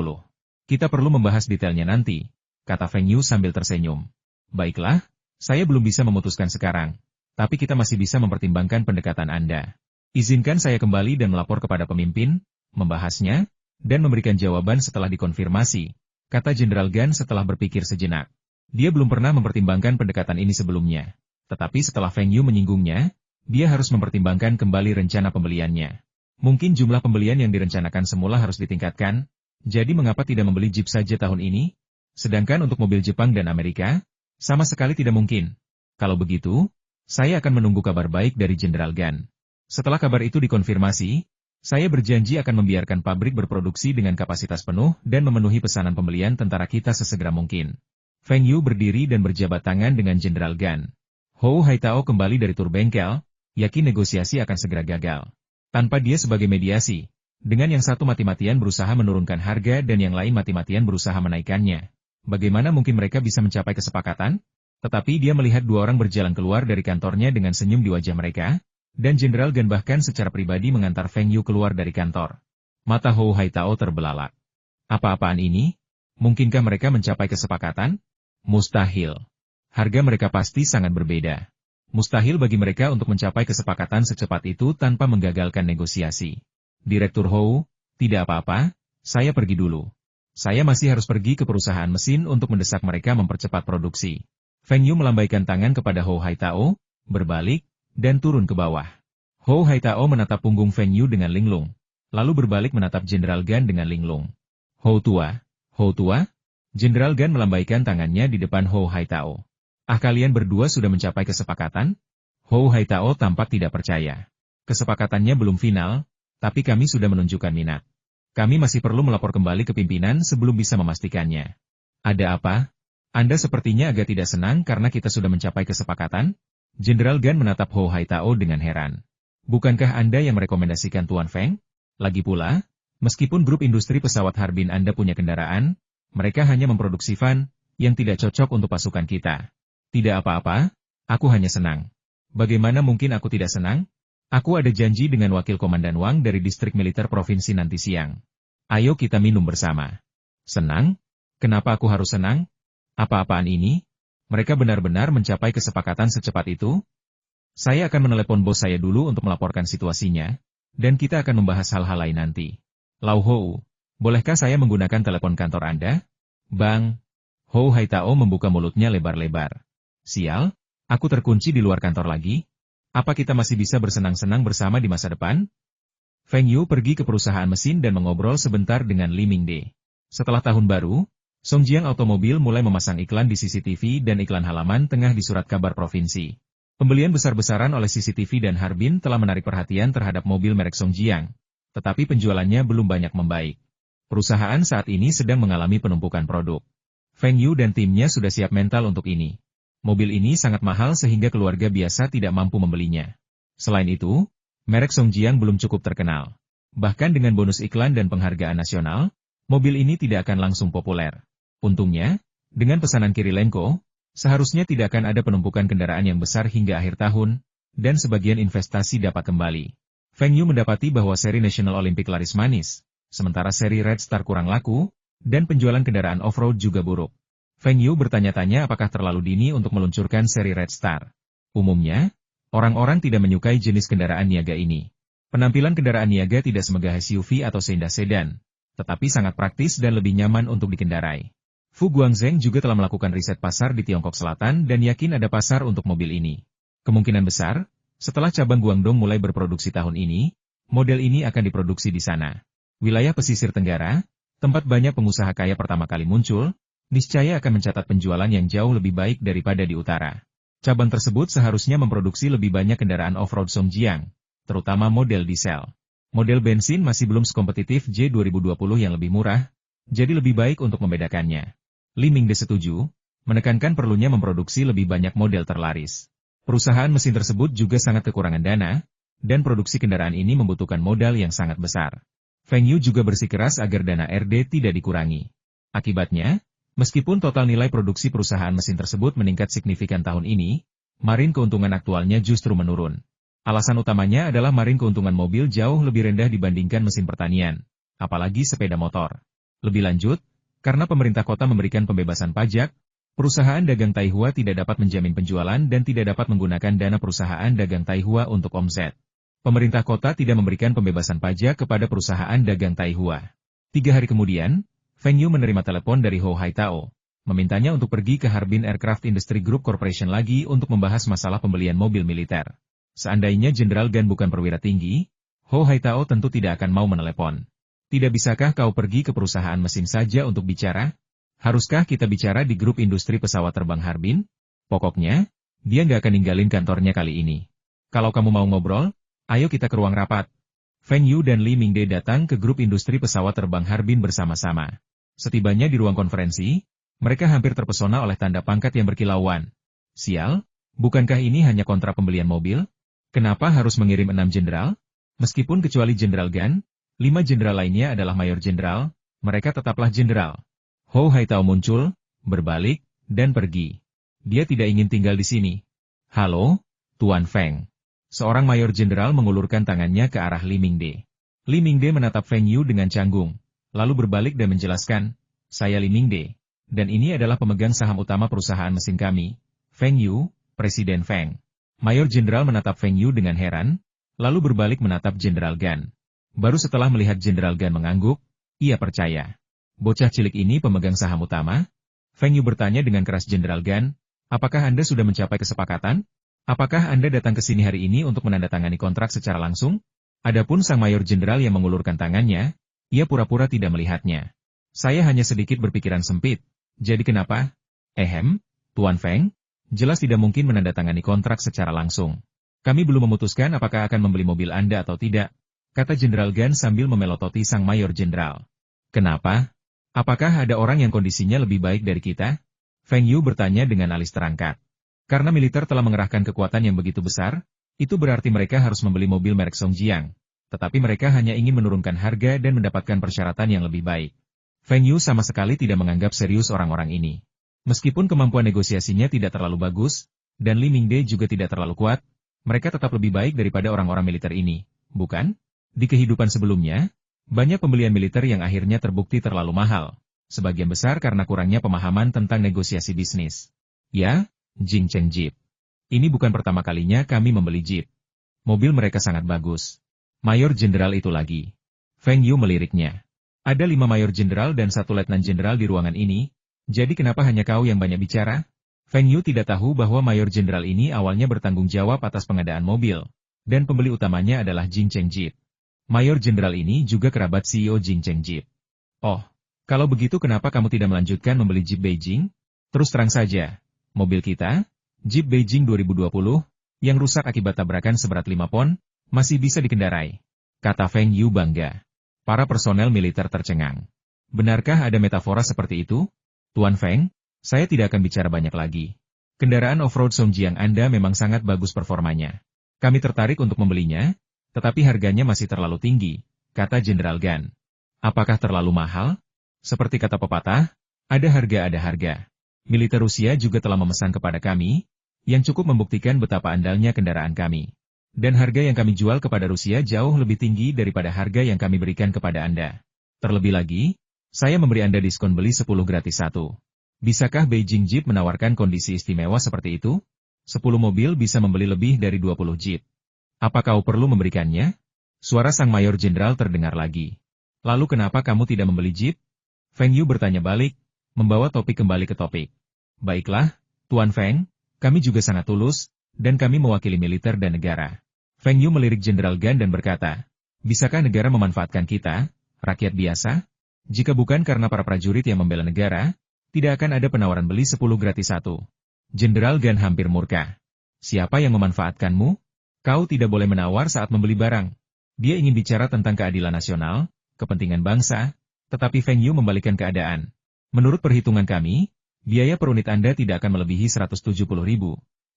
Kita perlu membahas detailnya nanti, kata Feng Yu sambil tersenyum. Baiklah, saya belum bisa memutuskan sekarang, tapi kita masih bisa mempertimbangkan pendekatan Anda. Izinkan saya kembali dan melapor kepada pemimpin, membahasnya, dan memberikan jawaban setelah dikonfirmasi, kata Jenderal Gan setelah berpikir sejenak. Dia belum pernah mempertimbangkan pendekatan ini sebelumnya. Tetapi setelah Feng Yu menyinggungnya, dia harus mempertimbangkan kembali rencana pembeliannya. Mungkin jumlah pembelian yang direncanakan semula harus ditingkatkan, jadi mengapa tidak membeli Jeep saja tahun ini? Sedangkan untuk mobil Jepang dan Amerika, sama sekali tidak mungkin. Kalau begitu, saya akan menunggu kabar baik dari Jenderal Gan. Setelah kabar itu dikonfirmasi, saya berjanji akan membiarkan pabrik berproduksi dengan kapasitas penuh dan memenuhi pesanan pembelian tentara kita sesegera mungkin. Feng Yu berdiri dan berjabat tangan dengan Jenderal Gan. Hou Haitao kembali dari tur bengkel, yakin negosiasi akan segera gagal. Tanpa dia sebagai mediasi, dengan yang satu mati-matian berusaha menurunkan harga dan yang lain mati-matian berusaha menaikkannya. Bagaimana mungkin mereka bisa mencapai kesepakatan? Tetapi dia melihat dua orang berjalan keluar dari kantornya dengan senyum di wajah mereka, dan Jenderal Gan bahkan secara pribadi mengantar Feng Yu keluar dari kantor. Mata Hou Haitao terbelalak. Apa-apaan ini? Mungkinkah mereka mencapai kesepakatan? Mustahil. Harga mereka pasti sangat berbeda. Mustahil bagi mereka untuk mencapai kesepakatan secepat itu tanpa menggagalkan negosiasi. Direktur Hou, tidak apa-apa, saya pergi dulu. Saya masih harus pergi ke perusahaan mesin untuk mendesak mereka mempercepat produksi. Feng Yu melambaikan tangan kepada Hou Haitao, berbalik, dan turun ke bawah. Hou Haitao menatap punggung Feng Yu dengan linglung, lalu berbalik menatap Jenderal Gan dengan linglung. Hou tua, Jenderal Gan melambaikan tangannya di depan Hou Haitao. Kalian berdua sudah mencapai kesepakatan? Hou Haitao tampak tidak percaya. Kesepakatannya belum final, tapi kami sudah menunjukkan minat. Kami masih perlu melapor kembali ke pimpinan sebelum bisa memastikannya. Ada apa? Anda sepertinya agak tidak senang karena kita sudah mencapai kesepakatan? Jenderal Gan menatap Hou Haitao dengan heran. Bukankah Anda yang merekomendasikan Tuan Feng? Lagi pula, meskipun grup industri pesawat Harbin Anda punya kendaraan, mereka hanya memproduksi van yang tidak cocok untuk pasukan kita. Tidak apa-apa, aku hanya senang. Bagaimana mungkin aku tidak senang? Aku ada janji dengan Wakil Komandan Wang dari Distrik Militer Provinsi nanti siang. Ayo kita minum bersama. Senang? Kenapa aku harus senang? Apa-apaan ini? Mereka benar-benar mencapai kesepakatan secepat itu? Saya akan menelepon bos saya dulu untuk melaporkan situasinya, dan kita akan membahas hal-hal lain nanti. Lau Hou, bolehkah saya menggunakan telepon kantor Anda? Bang! Hou Haitao membuka mulutnya lebar-lebar. Sial, aku terkunci di luar kantor lagi? Apa kita masih bisa bersenang-senang bersama di masa depan? Feng Yu pergi ke perusahaan mesin dan mengobrol sebentar dengan Li Mingde. Setelah tahun baru, Songjiang Automobil mulai memasang iklan di CCTV dan iklan halaman tengah di surat kabar provinsi. Pembelian besar-besaran oleh CCTV dan Harbin telah menarik perhatian terhadap mobil merek Songjiang, tetapi penjualannya belum banyak membaik. Perusahaan saat ini sedang mengalami penumpukan produk. Feng Yu dan timnya sudah siap mental untuk ini. Mobil ini sangat mahal sehingga keluarga biasa tidak mampu membelinya. Selain itu, merek Songjiang belum cukup terkenal. Bahkan dengan bonus iklan dan penghargaan nasional, mobil ini tidak akan langsung populer. Untungnya, dengan pesanan Kirilenko, seharusnya tidak akan ada penumpukan kendaraan yang besar hingga akhir tahun, dan sebagian investasi dapat kembali. Feng Yu mendapati bahwa seri National Olympic laris manis, sementara seri Red Star kurang laku, dan penjualan kendaraan off-road juga buruk. Feng Yu bertanya-tanya apakah terlalu dini untuk meluncurkan seri Red Star. Umumnya, orang-orang tidak menyukai jenis kendaraan niaga ini. Penampilan kendaraan niaga tidak semegah SUV atau sedan, tetapi sangat praktis dan lebih nyaman untuk dikendarai. Fu Guangzheng juga telah melakukan riset pasar di Tiongkok Selatan dan yakin ada pasar untuk mobil ini. Kemungkinan besar, setelah cabang Guangdong mulai berproduksi tahun ini, model ini akan diproduksi di sana. Wilayah pesisir Tenggara, tempat banyak pengusaha kaya pertama kali muncul, niscaya akan mencatat penjualan yang jauh lebih baik daripada di utara. Cabang tersebut seharusnya memproduksi lebih banyak kendaraan off-road Songjiang, terutama model diesel. Model bensin masih belum sekompetitif J 2020 yang lebih murah, jadi lebih baik untuk membedakannya. Li Mingde setuju, menekankan perlunya memproduksi lebih banyak model terlaris. Perusahaan mesin tersebut juga sangat kekurangan dana, dan produksi kendaraan ini membutuhkan modal yang sangat besar. Feng Yu juga bersikeras agar dana RD tidak dikurangi. Akibatnya, meskipun total nilai produksi perusahaan mesin tersebut meningkat signifikan tahun ini, margin keuntungan aktualnya justru menurun. Alasan utamanya adalah margin keuntungan mobil jauh lebih rendah dibandingkan mesin pertanian, apalagi sepeda motor. Lebih lanjut, karena pemerintah kota memberikan pembebasan pajak, perusahaan dagang Taihua tidak dapat menjamin penjualan dan tidak dapat menggunakan dana perusahaan dagang Taihua untuk omset. Pemerintah kota tidak memberikan pembebasan pajak kepada perusahaan dagang Taihua. 3 hari kemudian, Feng Yu menerima telepon dari Hou Haitao, memintanya untuk pergi ke Harbin Aircraft Industry Group Corporation lagi untuk membahas masalah pembelian mobil militer. Seandainya Jenderal Gan bukan perwira tinggi, Hou Haitao tentu tidak akan mau menelepon. Tidak bisakah kau pergi ke perusahaan mesin saja untuk bicara? Haruskah kita bicara di grup industri pesawat terbang Harbin? Pokoknya, dia nggak akan ninggalin kantornya kali ini. Kalau kamu mau ngobrol, ayo kita ke ruang rapat. Feng Yu dan Li Mingde datang ke grup industri pesawat terbang Harbin bersama-sama. Setibanya di ruang konferensi, mereka hampir terpesona oleh tanda pangkat yang berkilauan. Sial, bukankah ini hanya kontrak pembelian mobil? Kenapa harus mengirim 6 jenderal? Meskipun kecuali Jenderal Gan, 5 jenderal lainnya adalah mayor jenderal, mereka tetaplah jenderal. Hou Haitao muncul, berbalik, dan pergi. Dia tidak ingin tinggal di sini. Halo, Tuan Feng. Seorang mayor jenderal mengulurkan tangannya ke arah Li Mingde. Li Mingde menatap Feng Yu dengan canggung, lalu berbalik dan menjelaskan, saya Li Mingde, dan ini adalah pemegang saham utama perusahaan mesin kami, Feng Yu, Presiden Feng. Mayor jenderal menatap Feng Yu dengan heran, lalu berbalik menatap Jenderal Gan. Baru setelah melihat Jenderal Gan mengangguk, ia percaya. Bocah cilik ini pemegang saham utama? Feng Yu bertanya dengan keras Jenderal Gan, apakah Anda sudah mencapai kesepakatan? Apakah Anda datang ke sini hari ini untuk menandatangani kontrak secara langsung? Adapun sang mayor jenderal yang mengulurkan tangannya, ia pura-pura tidak melihatnya. Saya hanya sedikit berpikiran sempit. Jadi kenapa? Tuan Feng, jelas tidak mungkin menandatangani kontrak secara langsung. Kami belum memutuskan apakah akan membeli mobil Anda atau tidak, kata Jenderal Gan sambil memelototi sang mayor jenderal. Kenapa? Apakah ada orang yang kondisinya lebih baik dari kita? Feng Yu bertanya dengan alis terangkat. Karena militer telah mengerahkan kekuatan yang begitu besar, itu berarti mereka harus membeli mobil merek Songjiang. Tetapi mereka hanya ingin menurunkan harga dan mendapatkan persyaratan yang lebih baik. Feng Yu sama sekali tidak menganggap serius orang-orang ini. Meskipun kemampuan negosiasinya tidak terlalu bagus, dan Li Mingde juga tidak terlalu kuat, mereka tetap lebih baik daripada orang-orang militer ini, bukan? Di kehidupan sebelumnya, banyak pembelian militer yang akhirnya terbukti terlalu mahal, sebagian besar karena kurangnya pemahaman tentang negosiasi bisnis. Ya, Jingcheng Jeep. Ini bukan pertama kalinya kami membeli Jeep. Mobil mereka sangat bagus. Mayor jenderal itu lagi. Feng Yu meliriknya. Ada 5 mayor jenderal dan 1 letnan jenderal di ruangan ini, jadi kenapa hanya kau yang banyak bicara? Feng Yu tidak tahu bahwa mayor jenderal ini awalnya bertanggung jawab atas pengadaan mobil, dan pembeli utamanya adalah Jingcheng Jeep. Mayor jenderal ini juga kerabat CEO Jingcheng Jeep. Oh, kalau begitu kenapa kamu tidak melanjutkan membeli Jeep Beijing? Terus terang saja, mobil kita, Jeep Beijing 2020, yang rusak akibat tabrakan seberat 5 pon, masih bisa dikendarai. Kata Feng Yu bangga. Para personel militer tercengang. Benarkah ada metafora seperti itu? Tuan Feng, saya tidak akan bicara banyak lagi. Kendaraan off-road Songjiang Anda memang sangat bagus performanya. Kami tertarik untuk membelinya, tetapi harganya masih terlalu tinggi, kata Jenderal Gan. Apakah terlalu mahal? Seperti kata pepatah, ada harga. Militer Rusia juga telah memesan kepada kami, yang cukup membuktikan betapa andalnya kendaraan kami. Dan harga yang kami jual kepada Rusia jauh lebih tinggi daripada harga yang kami berikan kepada Anda. Terlebih lagi, saya memberi Anda diskon beli 10 gratis 1. Bisakah Beijing Jeep menawarkan kondisi istimewa seperti itu? 10 mobil bisa membeli lebih dari 20 Jeep. Apa kau perlu memberikannya? Suara sang mayor jenderal terdengar lagi. Lalu kenapa kamu tidak membeli Jeep? Feng Yu bertanya balik, membawa topik kembali ke topik. Baiklah, Tuan Feng, kami juga sangat tulus, dan kami mewakili militer dan negara. Feng Yu melirik Jenderal Gan dan berkata, bisakah negara memanfaatkan kita, rakyat biasa? Jika bukan karena para prajurit yang membela negara, tidak akan ada penawaran beli 10 gratis 1. Jenderal Gan hampir murka. Siapa yang memanfaatkanmu? Kau tidak boleh menawar saat membeli barang. Dia ingin bicara tentang keadilan nasional, kepentingan bangsa, tetapi Feng Yu membalikkan keadaan. Menurut perhitungan kami, biaya per unit Anda tidak akan melebihi 170.000,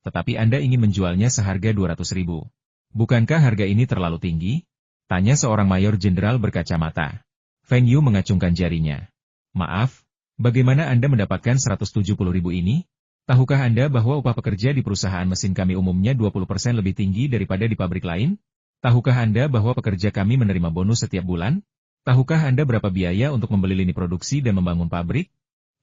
tetapi Anda ingin menjualnya seharga 200.000. Bukankah harga ini terlalu tinggi? Tanya seorang mayor jenderal berkacamata. Feng Yu mengacungkan jarinya. Maaf, bagaimana Anda mendapatkan 170.000 ini? Tahukah Anda bahwa upah pekerja di perusahaan mesin kami umumnya 20% lebih tinggi daripada di pabrik lain? Tahukah Anda bahwa pekerja kami menerima bonus setiap bulan? Tahukah Anda berapa biaya untuk membeli lini produksi dan membangun pabrik?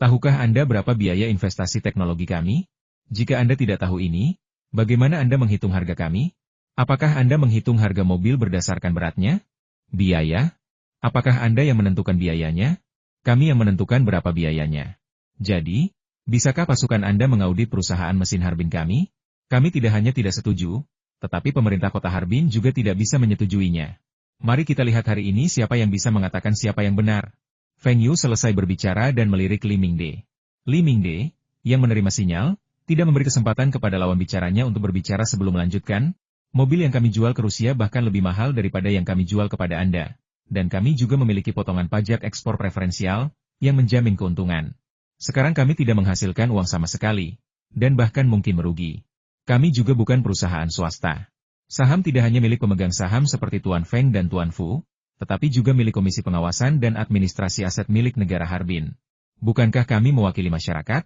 Tahukah Anda berapa biaya investasi teknologi kami? Jika Anda tidak tahu ini, bagaimana Anda menghitung harga kami? Apakah Anda menghitung harga mobil berdasarkan beratnya? Biaya? Apakah Anda yang menentukan biayanya? Kami yang menentukan berapa biayanya. Jadi, bisakah pasukan Anda mengaudit perusahaan mesin Harbin kami? Kami tidak hanya tidak setuju, tetapi pemerintah kota Harbin juga tidak bisa menyetujuinya. Mari kita lihat hari ini siapa yang bisa mengatakan siapa yang benar. Feng Yu selesai berbicara dan melirik Li Mingde. Li Mingde, yang menerima sinyal, tidak memberi kesempatan kepada lawan bicaranya untuk berbicara sebelum melanjutkan. Mobil yang kami jual ke Rusia bahkan lebih mahal daripada yang kami jual kepada Anda. Dan kami juga memiliki potongan pajak ekspor preferensial, yang menjamin keuntungan. Sekarang kami tidak menghasilkan uang sama sekali, dan bahkan mungkin merugi. Kami juga bukan perusahaan swasta. Saham tidak hanya milik pemegang saham seperti Tuan Feng dan Tuan Fu, tetapi juga milik Komisi Pengawasan dan Administrasi Aset milik negara Harbin. Bukankah kami mewakili masyarakat?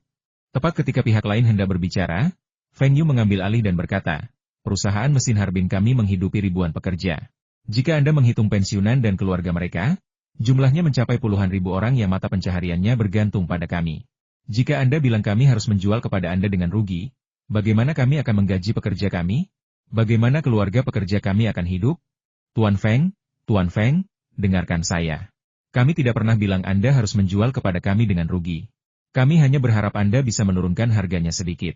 Tepat ketika pihak lain hendak berbicara, Feng Yu mengambil alih dan berkata, perusahaan mesin Harbin kami menghidupi ribuan pekerja. Jika Anda menghitung pensiunan dan keluarga mereka, jumlahnya mencapai puluhan ribu orang yang mata pencahariannya bergantung pada kami. Jika Anda bilang kami harus menjual kepada Anda dengan rugi, bagaimana kami akan menggaji pekerja kami? Bagaimana keluarga pekerja kami akan hidup? Tuan Feng, dengarkan saya. Kami tidak pernah bilang Anda harus menjual kepada kami dengan rugi. Kami hanya berharap Anda bisa menurunkan harganya sedikit.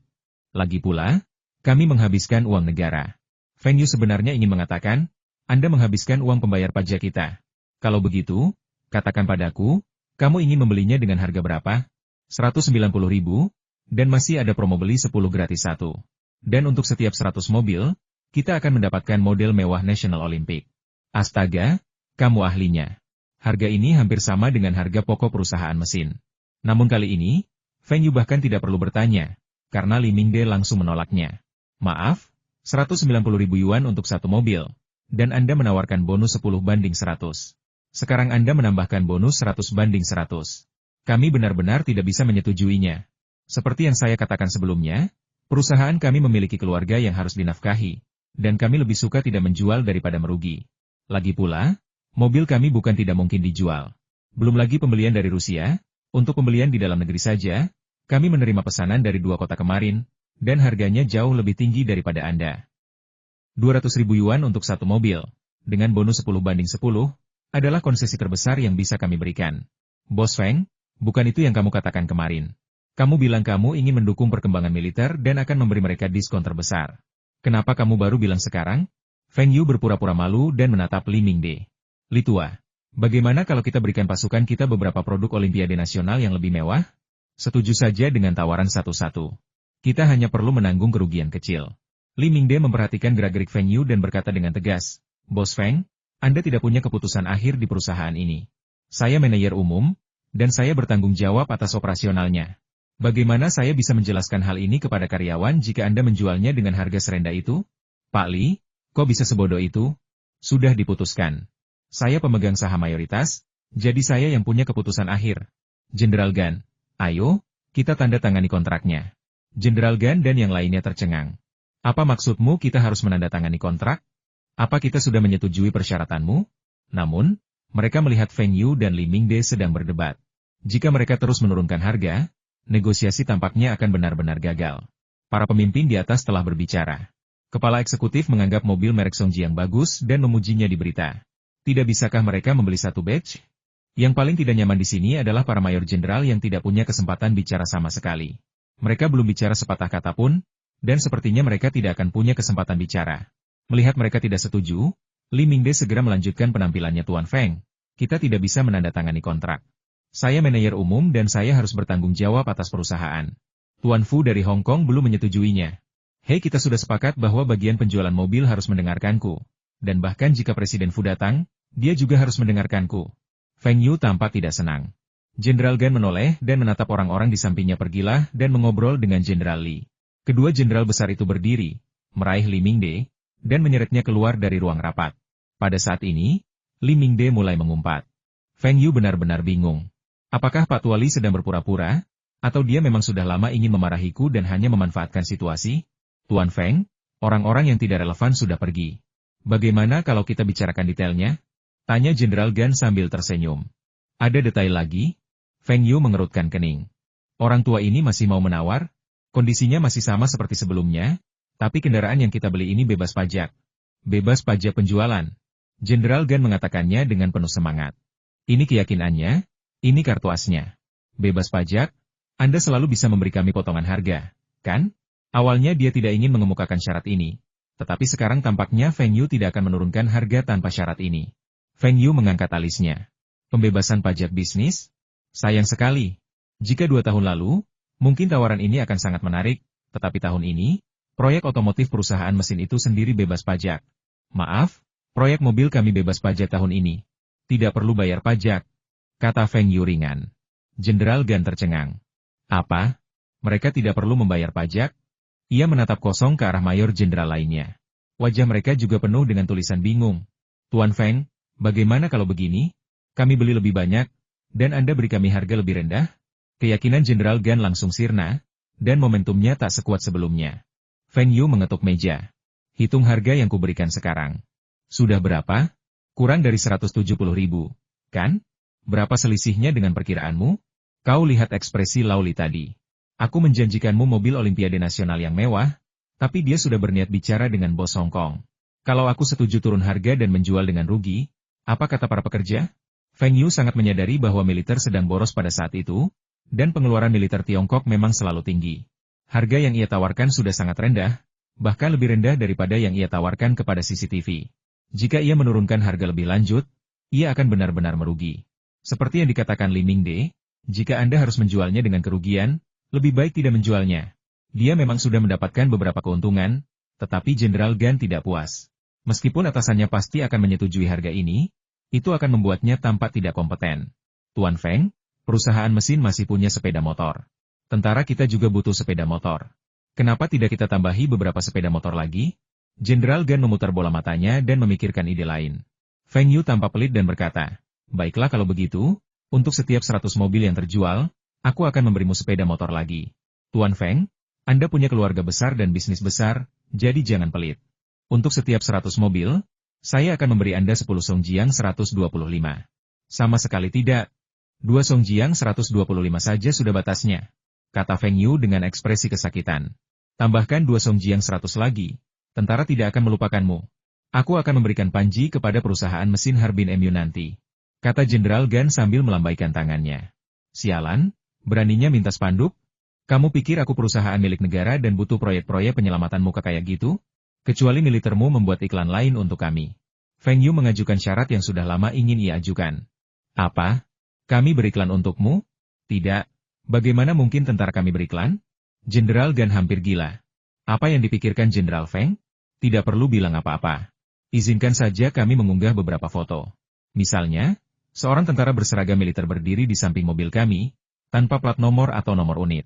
Lagi pula, kami menghabiskan uang negara. Feng Yu sebenarnya ingin mengatakan, Anda menghabiskan uang pembayar pajak kita. Kalau begitu, katakan padaku, kamu ingin membelinya dengan harga berapa? 190.000, dan masih ada promo beli 10 gratis 1. Dan untuk setiap 100 mobil, kita akan mendapatkan model mewah National Olympic. Astaga, kamu ahlinya. Harga ini hampir sama dengan harga pokok perusahaan mesin. Namun kali ini, Feng Yu bahkan tidak perlu bertanya, karena Li Mingde langsung menolaknya. Maaf, 190.000 yuan untuk satu mobil, dan Anda menawarkan bonus 10/100. Sekarang Anda menambahkan bonus 100/100. Kami benar-benar tidak bisa menyetujuinya. Seperti yang saya katakan sebelumnya, perusahaan kami memiliki keluarga yang harus dinafkahi, dan kami lebih suka tidak menjual daripada merugi. Lagi pula, mobil kami bukan tidak mungkin dijual. Belum lagi pembelian dari Rusia, untuk pembelian di dalam negeri saja, kami menerima pesanan dari 2 kota kemarin, dan harganya jauh lebih tinggi daripada Anda. 200.000 yuan untuk satu mobil, dengan bonus 10/10, adalah konsesi terbesar yang bisa kami berikan. Bos Feng, bukan itu yang kamu katakan kemarin. Kamu bilang kamu ingin mendukung perkembangan militer dan akan memberi mereka diskon terbesar. Kenapa kamu baru bilang sekarang? Feng Yu berpura-pura malu dan menatap Li Mingde. Li Tua, bagaimana kalau kita berikan pasukan kita beberapa produk Olimpiade Nasional yang lebih mewah? Setuju saja dengan tawaran satu-satu. Kita hanya perlu menanggung kerugian kecil. Li Mingde memperhatikan gerak-gerik Feng Yu dan berkata dengan tegas, Bos Feng, Anda tidak punya keputusan akhir di perusahaan ini. Saya manajer umum, dan saya bertanggung jawab atas operasionalnya. Bagaimana saya bisa menjelaskan hal ini kepada karyawan jika Anda menjualnya dengan harga serendah itu? Pak Li, kok bisa sebodoh itu? Sudah diputuskan. Saya pemegang saham mayoritas, jadi saya yang punya keputusan akhir. Jenderal Gan, ayo, kita tanda tangani kontraknya. Jenderal Gan dan yang lainnya tercengang. Apa maksudmu kita harus menandatangani kontrak? Apa kita sudah menyetujui persyaratanmu? Namun, mereka melihat Feng Yu dan Li Mingde sedang berdebat. Jika mereka terus menurunkan harga, negosiasi tampaknya akan benar-benar gagal. Para pemimpin di atas telah berbicara. Kepala eksekutif menganggap mobil merek Songji yang bagus dan memujinya di berita. Tidak bisakah mereka membeli satu batch? Yang paling tidak nyaman di sini adalah para mayor jenderal yang tidak punya kesempatan bicara sama sekali. Mereka belum bicara sepatah kata pun, dan sepertinya mereka tidak akan punya kesempatan bicara. Melihat mereka tidak setuju, Li Mingde segera melanjutkan penampilannya Tuan Feng. Kita tidak bisa menandatangani kontrak. Saya manajer umum dan saya harus bertanggung jawab atas perusahaan. Tuan Fu dari Hong Kong belum menyetujuinya. Hei, kita sudah sepakat bahwa bagian penjualan mobil harus mendengarkanku. Dan bahkan jika Presiden Fu datang, dia juga harus mendengarkanku. Feng Yu tampak tidak senang. Jenderal Gan menoleh dan menatap orang-orang di sampingnya pergilah dan mengobrol dengan Jenderal Li. Kedua jenderal besar itu berdiri, meraih Li Mingde, dan menyeretnya keluar dari ruang rapat. Pada saat ini, Li Mingde mulai mengumpat. Feng Yu benar-benar bingung. Apakah Pak Tuali sedang berpura-pura? Atau dia memang sudah lama ingin memarahiku dan hanya memanfaatkan situasi? Tuan Feng, orang-orang yang tidak relevan sudah pergi. Bagaimana kalau kita bicarakan detailnya? Tanya Jenderal Gan sambil tersenyum. Ada detail lagi? Feng Yu mengerutkan kening. Orang tua ini masih mau menawar? Kondisinya masih sama seperti sebelumnya, tapi kendaraan yang kita beli ini bebas pajak. Bebas pajak penjualan. Jenderal Gan mengatakannya dengan penuh semangat. Ini keyakinannya, ini kartu asnya. Bebas pajak? Anda selalu bisa memberi kami potongan harga, kan? Awalnya dia tidak ingin mengemukakan syarat ini, tetapi sekarang tampaknya Feng Yu tidak akan menurunkan harga tanpa syarat ini. Feng Yu mengangkat alisnya. Pembebasan pajak bisnis? Sayang sekali. Jika 2 tahun lalu, mungkin tawaran ini akan sangat menarik, tetapi tahun ini, proyek otomotif perusahaan mesin itu sendiri bebas pajak. Maaf, proyek mobil kami bebas pajak tahun ini. Tidak perlu bayar pajak, kata Feng Yu ringan. Jenderal Gan tercengang. Apa? Mereka tidak perlu membayar pajak? Ia menatap kosong ke arah mayor jenderal lainnya. Wajah mereka juga penuh dengan tulisan bingung. Tuan Feng, bagaimana kalau begini? Kami beli lebih banyak, dan Anda beri kami harga lebih rendah? Keyakinan Jenderal Gan langsung sirna, dan momentumnya tak sekuat sebelumnya. Feng Yu mengetuk meja. Hitung harga yang kuberikan sekarang. Sudah berapa? Kurang dari 170.000, kan? Berapa selisihnya dengan perkiraanmu? Kau lihat ekspresi Lauli tadi. Aku menjanjikanmu mobil Olimpiade Nasional yang mewah, tapi dia sudah berniat bicara dengan bos Hong Kong. Kalau aku setuju turun harga dan menjual dengan rugi, apa kata para pekerja? Feng Yu sangat menyadari bahwa militer sedang boros pada saat itu, dan pengeluaran militer Tiongkok memang selalu tinggi. Harga yang ia tawarkan sudah sangat rendah, bahkan lebih rendah daripada yang ia tawarkan kepada CCTV. Jika ia menurunkan harga lebih lanjut, ia akan benar-benar merugi. Seperti yang dikatakan Li Mingde, jika Anda harus menjualnya dengan kerugian, lebih baik tidak menjualnya. Dia memang sudah mendapatkan beberapa keuntungan, tetapi Jenderal Gan tidak puas. Meskipun atasannya pasti akan menyetujui harga ini, itu akan membuatnya tampak tidak kompeten. Tuan Feng, perusahaan mesin masih punya sepeda motor. Tentara kita juga butuh sepeda motor. Kenapa tidak kita tambahi beberapa sepeda motor lagi? Jenderal Gan memutar bola matanya dan memikirkan ide lain. Feng Yu tampak pelit dan berkata, baiklah kalau begitu, untuk setiap 100 mobil yang terjual, aku akan memberimu sepeda motor lagi. Tuan Feng, Anda punya keluarga besar dan bisnis besar, jadi jangan pelit. Untuk setiap 100 mobil, saya akan memberi Anda 10 Songjiang 125. Sama sekali tidak. 2 Songjiang 125 saja sudah batasnya, kata Feng Yu dengan ekspresi kesakitan. Tambahkan 2 Songjiang 100 lagi, tentara tidak akan melupakanmu. Aku akan memberikan panji kepada perusahaan mesin Harbin MU nanti, kata Jenderal Gan sambil melambaikan tangannya. Sialan, beraninya minta spanduk? Kamu pikir aku perusahaan milik negara dan butuh proyek-proyek penyelamatan muka kayak gitu? Kecuali militermu membuat iklan lain untuk kami. Feng Yu mengajukan syarat yang sudah lama ingin ia ajukan. Apa? Kami beriklan untukmu? Tidak. Bagaimana mungkin tentara kami beriklan? Jenderal Gan hampir gila. Apa yang dipikirkan Jenderal Feng? Tidak perlu bilang apa-apa. Izinkan saja kami mengunggah beberapa foto. Misalnya, seorang tentara berseragam militer berdiri di samping mobil kami, tanpa plat nomor atau nomor unit.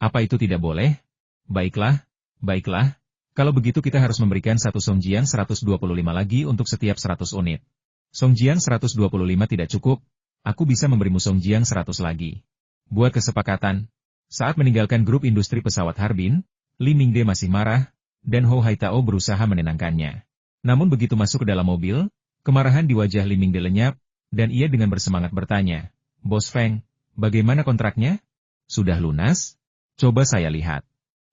Apa itu tidak boleh? Baiklah, baiklah. Kalau begitu kita harus memberikan 1 Songjiang 125 lagi untuk setiap 100 unit. Songjiang 125 tidak cukup, aku bisa memberimu Songjiang 100 lagi. Buat kesepakatan. Saat meninggalkan grup industri pesawat Harbin, Li Mingde masih marah, dan Ho Haitao berusaha menenangkannya. Namun begitu masuk ke dalam mobil, kemarahan di wajah Li Mingde lenyap, dan ia dengan bersemangat bertanya, Bos Feng, bagaimana kontraknya? Sudah lunas? Coba saya lihat.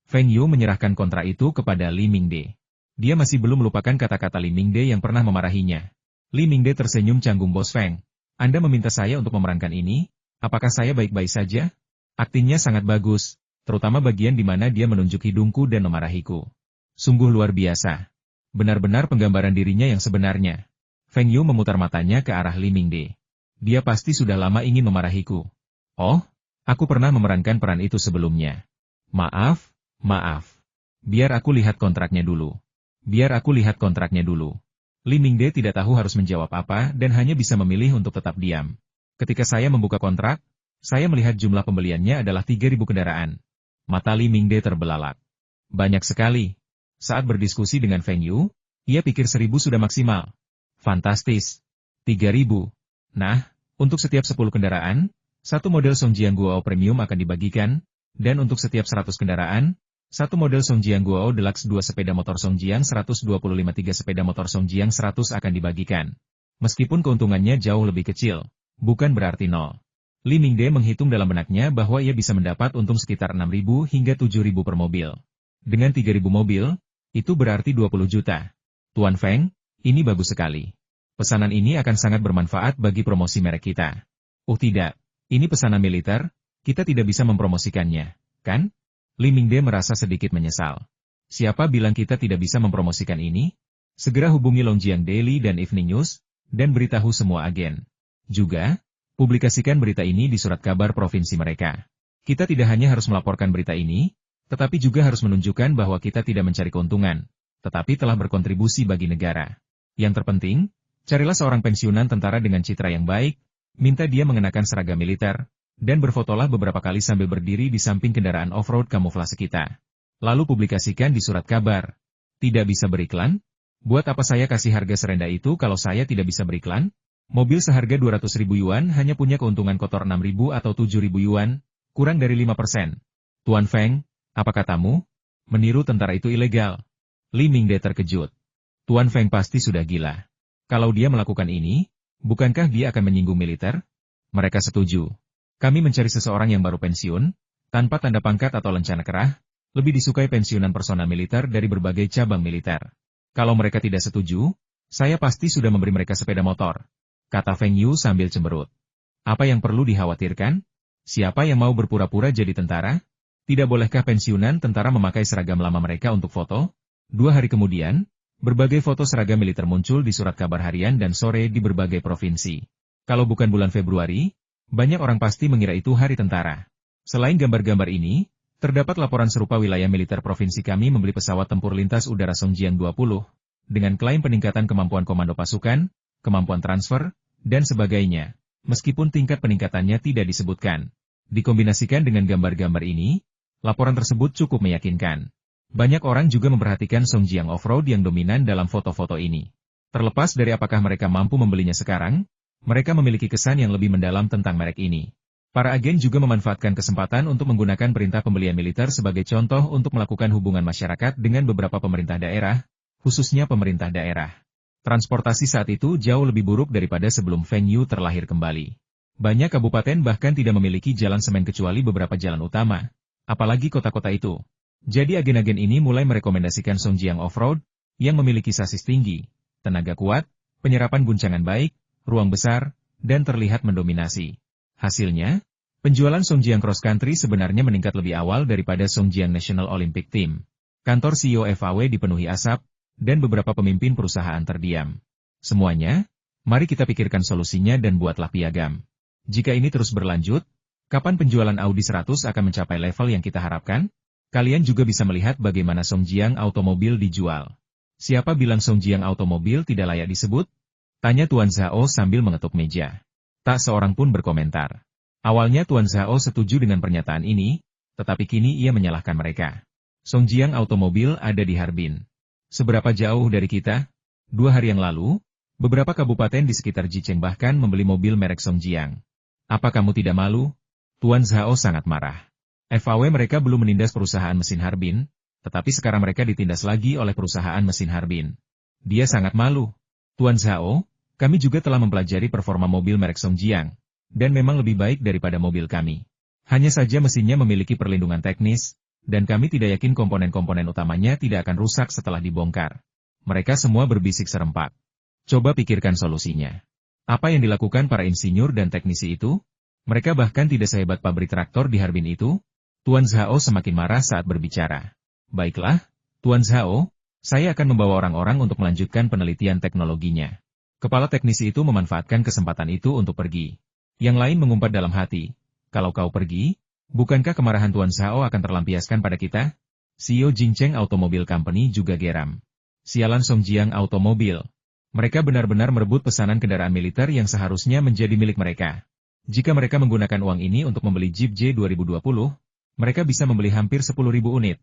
Feng Yu menyerahkan kontrak itu kepada Li Mingde. Dia masih belum melupakan kata-kata Li Mingde yang pernah memarahinya. Li Mingde tersenyum canggung. Bos Feng, Anda meminta saya untuk memerankan ini? Apakah saya baik-baik saja? Aktingnya sangat bagus, terutama bagian di mana dia menunjuk hidungku dan memarahiku. Sungguh luar biasa. Benar-benar penggambaran dirinya yang sebenarnya. Feng Yu memutar matanya ke arah Li Mingde. Dia pasti sudah lama ingin memarahiku. Oh? Aku pernah memerankan peran itu sebelumnya. Maaf. Biar aku lihat kontraknya dulu. Li Mingde tidak tahu harus menjawab apa dan hanya bisa memilih untuk tetap diam. Ketika saya membuka kontrak, saya melihat jumlah pembeliannya adalah 3.000 kendaraan. Mata Li Mingde terbelalak. Banyak sekali. Saat berdiskusi dengan Feng Yu, ia pikir 1.000 sudah maksimal. Fantastis. 3.000. Nah, untuk setiap 10 kendaraan, Satu model Songjiang Guo Premium akan dibagikan, dan untuk setiap 100 kendaraan, satu model Songjiang Guo Deluxe 2 sepeda motor Songjiang 125 3 sepeda motor Songjiang 100 akan dibagikan. Meskipun keuntungannya jauh lebih kecil, bukan berarti nol. Li Mingde menghitung dalam benaknya bahwa ia bisa mendapat untung sekitar 6.000 hingga 7.000 per mobil. Dengan 3.000 mobil, itu berarti 20 juta. Tuan Feng, ini bagus sekali. Pesanan ini akan sangat bermanfaat bagi promosi merek kita. Oh tidak, ini pesanan militer, kita tidak bisa mempromosikannya, kan? Li Mingde merasa sedikit menyesal. Siapa bilang kita tidak bisa mempromosikan ini? Segera hubungi Longjiang Daily dan Evening News, dan beritahu semua agen. Juga, publikasikan berita ini di surat kabar provinsi mereka. Kita tidak hanya harus melaporkan berita ini, tetapi juga harus menunjukkan bahwa kita tidak mencari keuntungan, tetapi telah berkontribusi bagi negara. Yang terpenting, carilah seorang pensiunan tentara dengan citra yang baik, minta dia mengenakan seragam militer, dan berfotolah beberapa kali sambil berdiri di samping kendaraan off-road kamuflase kita. Lalu publikasikan di surat kabar. Tidak bisa beriklan? Buat apa saya kasih harga serendah itu kalau saya tidak bisa beriklan? Mobil seharga 200.000 yuan hanya punya keuntungan kotor 6.000 atau 7.000 yuan, kurang dari 5%. Tuan Feng, apa katamu? Meniru tentara itu ilegal. Li Mingde terkejut. Tuan Feng pasti sudah gila. Kalau dia melakukan ini, bukankah dia akan menyinggung militer? Mereka setuju. Kami mencari seseorang yang baru pensiun, tanpa tanda pangkat atau lencana kerah, lebih disukai pensiunan personal militer dari berbagai cabang militer. Kalau mereka tidak setuju, saya pasti sudah memberi mereka sepeda motor, kata Feng Yu sambil cemberut. Apa yang perlu dikhawatirkan? Siapa yang mau berpura-pura jadi tentara? Tidak bolehkah pensiunan tentara memakai seragam lama mereka untuk foto? 2 hari kemudian, berbagai foto seragam militer muncul di surat kabar harian dan sore di berbagai provinsi. Kalau bukan bulan Februari, banyak orang pasti mengira itu hari tentara. Selain gambar-gambar ini, terdapat laporan serupa wilayah militer provinsi kami membeli pesawat tempur lintas udara Songjiang 20, dengan klaim peningkatan kemampuan komando pasukan, kemampuan transfer, dan sebagainya, meskipun tingkat peningkatannya tidak disebutkan. Dikombinasikan dengan gambar-gambar ini, laporan tersebut cukup meyakinkan. Banyak orang juga memperhatikan Songjiang Off-Road yang dominan dalam foto-foto ini. Terlepas dari apakah mereka mampu membelinya sekarang, mereka memiliki kesan yang lebih mendalam tentang merek ini. Para agen juga memanfaatkan kesempatan untuk menggunakan perintah pembelian militer sebagai contoh untuk melakukan hubungan masyarakat dengan beberapa pemerintah daerah, khususnya pemerintah daerah. Transportasi saat itu jauh lebih buruk daripada sebelum Feng Yu terlahir kembali. Banyak kabupaten bahkan tidak memiliki jalan semen kecuali beberapa jalan utama, apalagi kota-kota itu. Jadi agen-agen ini mulai merekomendasikan Songjiang Off-Road, yang memiliki sasis tinggi, tenaga kuat, penyerapan guncangan baik, ruang besar, dan terlihat mendominasi. Hasilnya, penjualan Songjiang Cross Country sebenarnya meningkat lebih awal daripada Songjiang National Olympic Team. Kantor CEO FAW dipenuhi asap, dan beberapa pemimpin perusahaan terdiam. Semuanya, mari kita pikirkan solusinya dan buatlah piagam. Jika ini terus berlanjut, kapan penjualan Audi 100 akan mencapai level yang kita harapkan? Kalian juga bisa melihat bagaimana Songjiang Automobil dijual. Siapa bilang Songjiang Automobil tidak layak disebut? Tanya Tuan Zhao sambil mengetuk meja. Tak seorang pun berkomentar. Awalnya Tuan Zhao setuju dengan pernyataan ini, tetapi kini ia menyalahkan mereka. Songjiang Automobil ada di Harbin. Seberapa jauh dari kita? 2 hari yang lalu, beberapa kabupaten di sekitar Jicheng bahkan membeli mobil merek Songjiang. Apa kamu tidak malu? Tuan Zhao sangat marah. FAW mereka belum menindas perusahaan mesin Harbin, tetapi sekarang mereka ditindas lagi oleh perusahaan mesin Harbin. Dia sangat malu. Tuan Zhao, kami juga telah mempelajari performa mobil merek Songjiang, dan memang lebih baik daripada mobil kami. Hanya saja mesinnya memiliki perlindungan teknis, dan kami tidak yakin komponen-komponen utamanya tidak akan rusak setelah dibongkar. Mereka semua berbisik serempak. Coba pikirkan solusinya. Apa yang dilakukan para insinyur dan teknisi itu? Mereka bahkan tidak sehebat pabrik traktor di Harbin itu. Tuan Zhao semakin marah saat berbicara. Baiklah, Tuan Zhao, saya akan membawa orang-orang untuk melanjutkan penelitian teknologinya. Kepala teknisi itu memanfaatkan kesempatan itu untuk pergi. Yang lain mengumpat dalam hati, kalau kau pergi, bukankah kemarahan Tuan Zhao akan terlampiaskan pada kita? CEO Jincheng Automobile Company juga geram. Sialan Songjiang Automobil. Mereka benar-benar merebut pesanan kendaraan militer yang seharusnya menjadi milik mereka. Jika mereka menggunakan uang ini untuk membeli Jeep J 2020, mereka bisa membeli hampir 10.000 unit.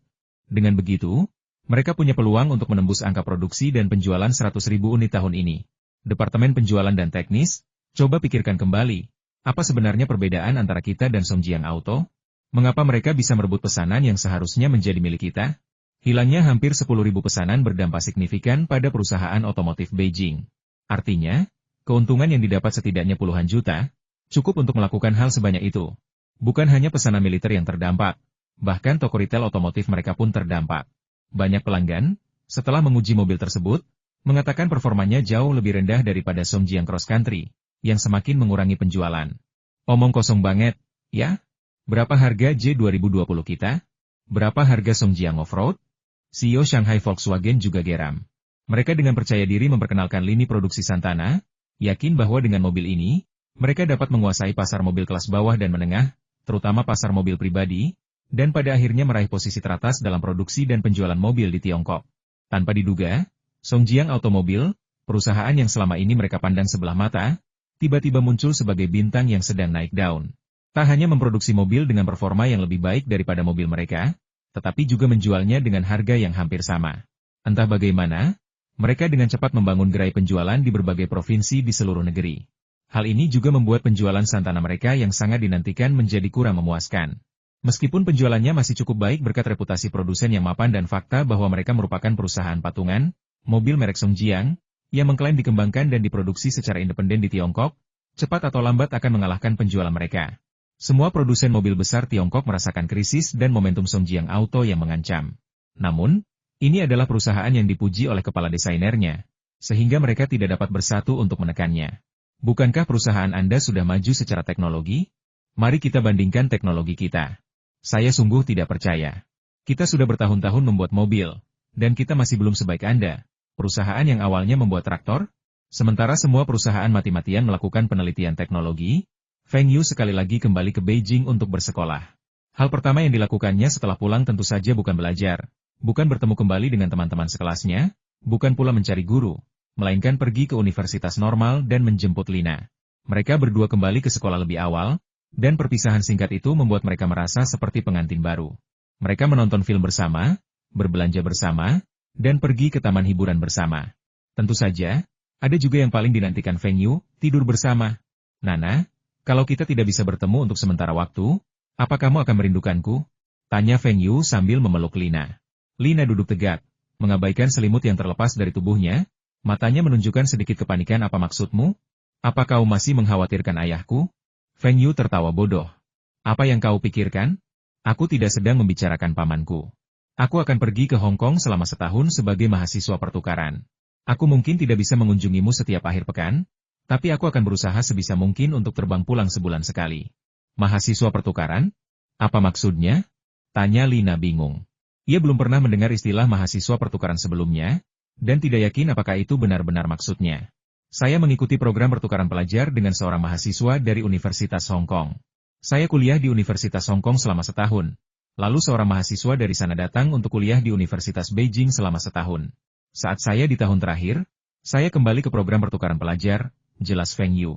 Dengan begitu, mereka punya peluang untuk menembus angka produksi dan penjualan 100.000 unit tahun ini. Departemen Penjualan dan Teknis, coba pikirkan kembali. Apa sebenarnya perbedaan antara kita dan Songjiang Auto? Mengapa mereka bisa merebut pesanan yang seharusnya menjadi milik kita? Hilangnya hampir 10.000 pesanan berdampak signifikan pada perusahaan otomotif Beijing. Artinya, keuntungan yang didapat setidaknya puluhan juta, cukup untuk melakukan hal sebanyak itu. Bukan hanya pesanan militer yang terdampak, bahkan toko retail otomotif mereka pun terdampak. Banyak pelanggan, setelah menguji mobil tersebut, mengatakan performanya jauh lebih rendah daripada Songjiang Cross Country, yang semakin mengurangi penjualan. Omong kosong banget, ya? Berapa harga J2020 kita? Berapa harga Songjiang Offroad? CEO Shanghai Volkswagen juga geram. Mereka dengan percaya diri memperkenalkan lini produksi Santana, yakin bahwa dengan mobil ini, mereka dapat menguasai pasar mobil kelas bawah dan menengah, terutama pasar mobil pribadi, dan pada akhirnya meraih posisi teratas dalam produksi dan penjualan mobil di Tiongkok. Tanpa diduga, Songjiang Automobil, perusahaan yang selama ini mereka pandang sebelah mata, tiba-tiba muncul sebagai bintang yang sedang naik daun. Tak hanya memproduksi mobil dengan performa yang lebih baik daripada mobil mereka, tetapi juga menjualnya dengan harga yang hampir sama. Entah bagaimana, mereka dengan cepat membangun gerai penjualan di berbagai provinsi di seluruh negeri. Hal ini juga membuat penjualan Santana mereka yang sangat dinantikan menjadi kurang memuaskan. Meskipun penjualannya masih cukup baik berkat reputasi produsen yang mapan dan fakta bahwa mereka merupakan perusahaan patungan, mobil merek Songjiang, yang mengklaim dikembangkan dan diproduksi secara independen di Tiongkok, cepat atau lambat akan mengalahkan penjualan mereka. Semua produsen mobil besar Tiongkok merasakan krisis dan momentum Songjiang Auto yang mengancam. Namun, ini adalah perusahaan yang dipuji oleh kepala desainernya, sehingga mereka tidak dapat bersatu untuk menekannya. Bukankah perusahaan Anda sudah maju secara teknologi? Mari kita bandingkan teknologi kita. Saya sungguh tidak percaya. Kita sudah bertahun-tahun membuat mobil, dan kita masih belum sebaik Anda, perusahaan yang awalnya membuat traktor. Sementara semua perusahaan mati-matian melakukan penelitian teknologi, Feng Yu sekali lagi kembali ke Beijing untuk bersekolah. Hal pertama yang dilakukannya setelah pulang tentu saja bukan belajar, bukan bertemu kembali dengan teman-teman sekelasnya, bukan pula mencari guru, melainkan pergi ke universitas normal dan menjemput Lina. Mereka berdua kembali ke sekolah lebih awal, dan perpisahan singkat itu membuat mereka merasa seperti pengantin baru. Mereka menonton film bersama, berbelanja bersama, dan pergi ke taman hiburan bersama. Tentu saja, ada juga yang paling dinantikan Feng Yu, tidur bersama. Nana, kalau kita tidak bisa bertemu untuk sementara waktu, apa kamu akan merindukanku? Tanya Feng Yu sambil memeluk Lina. Lina duduk tegak, mengabaikan selimut yang terlepas dari tubuhnya, matanya menunjukkan sedikit kepanikan. Apa maksudmu? Apa kau masih mengkhawatirkan ayahku? Feng Yu tertawa bodoh. Apa yang kau pikirkan? Aku tidak sedang membicarakan pamanku. Aku akan pergi ke Hong Kong selama setahun sebagai mahasiswa pertukaran. Aku mungkin tidak bisa mengunjungimu setiap akhir pekan, tapi aku akan berusaha sebisa mungkin untuk terbang pulang sebulan sekali. Mahasiswa pertukaran? Apa maksudnya? Tanya Lina bingung. Ia belum pernah mendengar istilah mahasiswa pertukaran sebelumnya, dan tidak yakin apakah itu benar-benar maksudnya. Saya mengikuti program pertukaran pelajar dengan seorang mahasiswa dari Universitas Hong Kong. Saya kuliah di Universitas Hong Kong selama setahun. Lalu seorang mahasiswa dari sana datang untuk kuliah di Universitas Beijing selama setahun. Saat saya di tahun terakhir, saya kembali ke program pertukaran pelajar, jelas Feng Yu.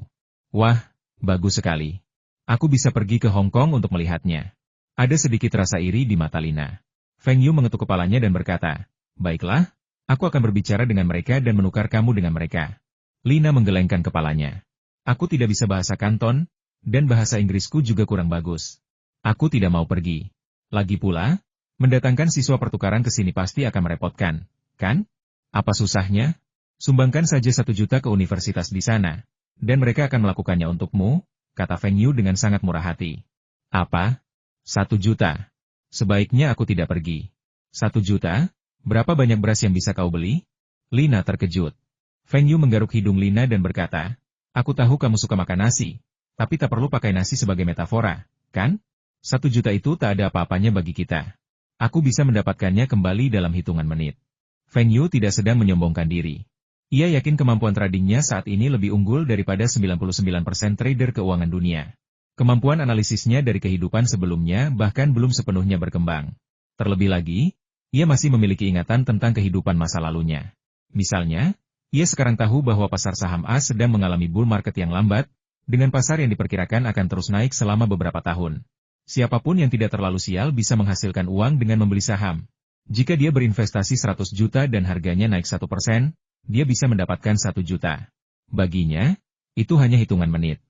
Wah, bagus sekali. Aku bisa pergi ke Hong Kong untuk melihatnya. Ada sedikit rasa iri di mata Lina. Feng Yu mengetuk kepalanya dan berkata, baiklah, aku akan berbicara dengan mereka dan menukar kamu dengan mereka. Lina menggelengkan kepalanya. Aku tidak bisa bahasa Kanton, dan bahasa Inggrisku juga kurang bagus. Aku tidak mau pergi. Lagi pula, mendatangkan siswa pertukaran ke sini pasti akan merepotkan, kan? Apa susahnya? Sumbangkan saja 1 juta ke universitas di sana, dan mereka akan melakukannya untukmu, kata Feng Yu dengan sangat murah hati. Apa? 1 juta? Sebaiknya aku tidak pergi. 1 juta? Berapa banyak beras yang bisa kau beli? Lina terkejut. Feng Yu menggaruk hidung Lina dan berkata, aku tahu kamu suka makan nasi, tapi tak perlu pakai nasi sebagai metafora, kan? 1 juta itu tak ada apa-apanya bagi kita. Aku bisa mendapatkannya kembali dalam hitungan menit. Feng Yu tidak sedang menyombongkan diri. Ia yakin kemampuan tradingnya saat ini lebih unggul daripada 99% trader keuangan dunia. Kemampuan analisisnya dari kehidupan sebelumnya bahkan belum sepenuhnya berkembang. Terlebih lagi, ia masih memiliki ingatan tentang kehidupan masa lalunya. Misalnya, ia sekarang tahu bahwa pasar saham AS sedang mengalami bull market yang lambat, dengan pasar yang diperkirakan akan terus naik selama beberapa tahun. Siapapun yang tidak terlalu sial bisa menghasilkan uang dengan membeli saham. Jika dia berinvestasi 100 juta dan harganya naik 1%, dia bisa mendapatkan 1 juta. Baginya, itu hanya hitungan menit.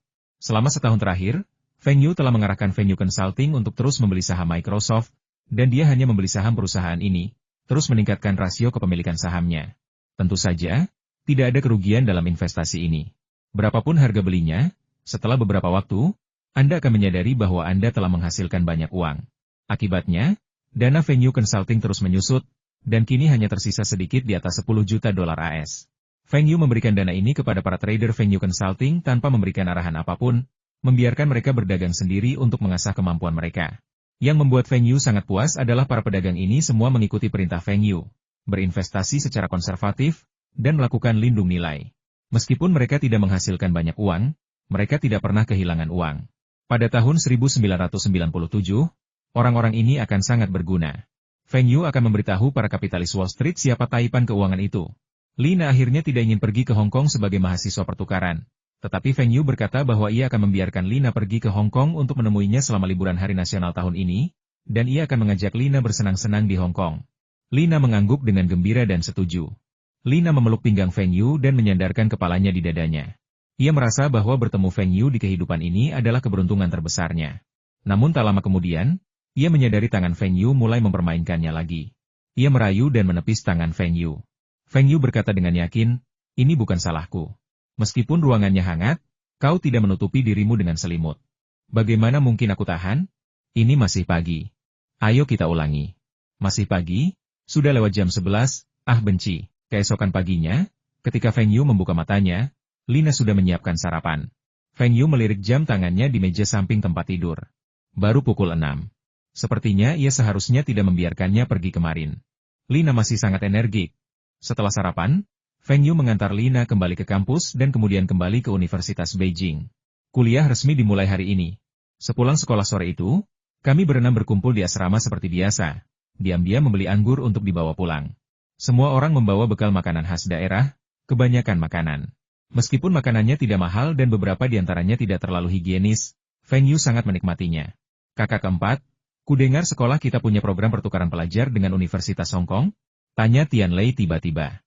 Selama setahun terakhir, Feng Yu telah mengarahkan Feng Yu Consulting untuk terus membeli saham Microsoft, dan dia hanya membeli saham perusahaan ini, terus meningkatkan rasio kepemilikan sahamnya. Tentu saja, tidak ada kerugian dalam investasi ini. Berapapun harga belinya, setelah beberapa waktu, Anda akan menyadari bahwa Anda telah menghasilkan banyak uang. Akibatnya, dana Feng Yu Consulting terus menyusut, dan kini hanya tersisa sedikit di atas 10 juta dolar AS. Feng Yu memberikan dana ini kepada para trader Feng Yu Consulting tanpa memberikan arahan apapun, membiarkan mereka berdagang sendiri untuk mengasah kemampuan mereka. Yang membuat Feng Yu sangat puas adalah para pedagang ini semua mengikuti perintah Feng Yu, berinvestasi secara konservatif, dan melakukan lindung nilai. Meskipun mereka tidak menghasilkan banyak uang, mereka tidak pernah kehilangan uang. Pada tahun 1997, orang-orang ini akan sangat berguna. Feng Yu akan memberitahu para kapitalis Wall Street siapa taipan keuangan itu. Lina akhirnya tidak ingin pergi ke Hong Kong sebagai mahasiswa pertukaran. Tetapi Feng Yu berkata bahwa ia akan membiarkan Lina pergi ke Hong Kong untuk menemuinya selama liburan hari nasional tahun ini, dan ia akan mengajak Lina bersenang-senang di Hong Kong. Lina mengangguk dengan gembira dan setuju. Lina memeluk pinggang Feng Yu dan menyandarkan kepalanya di dadanya. Ia merasa bahwa bertemu Feng Yu di kehidupan ini adalah keberuntungan terbesarnya. Namun tak lama kemudian, ia menyadari tangan Feng Yu mulai mempermainkannya lagi. Ia merayu dan menepis tangan Feng Yu. Feng Yu berkata dengan yakin, "Ini bukan salahku. Meskipun ruangannya hangat, kau tidak menutupi dirimu dengan selimut. Bagaimana mungkin aku tahan? Ini masih pagi. Ayo kita ulangi. Masih pagi? Sudah lewat jam 11, benci." Keesokan paginya, ketika Feng Yu membuka matanya, Lina sudah menyiapkan sarapan. Feng Yu melirik jam tangannya di meja samping tempat tidur. Baru pukul 6. Sepertinya ia seharusnya tidak membiarkannya pergi kemarin. Lina masih sangat energik. Setelah sarapan, Feng Yu mengantar Lina kembali ke kampus dan kemudian kembali ke Universitas Beijing. Kuliah resmi dimulai hari ini. Sepulang sekolah sore itu, kami berenam berkumpul di asrama seperti biasa. Diam-diam membeli anggur untuk dibawa pulang. Semua orang membawa bekal makanan khas daerah, kebanyakan makanan. Meskipun makanannya tidak mahal dan beberapa di antaranya tidak terlalu higienis, Feng Yu sangat menikmatinya. Kakak keempat, kudengar sekolah kita punya program pertukaran pelajar dengan Universitas Hong Kong? Tanya Tian Lei tiba-tiba.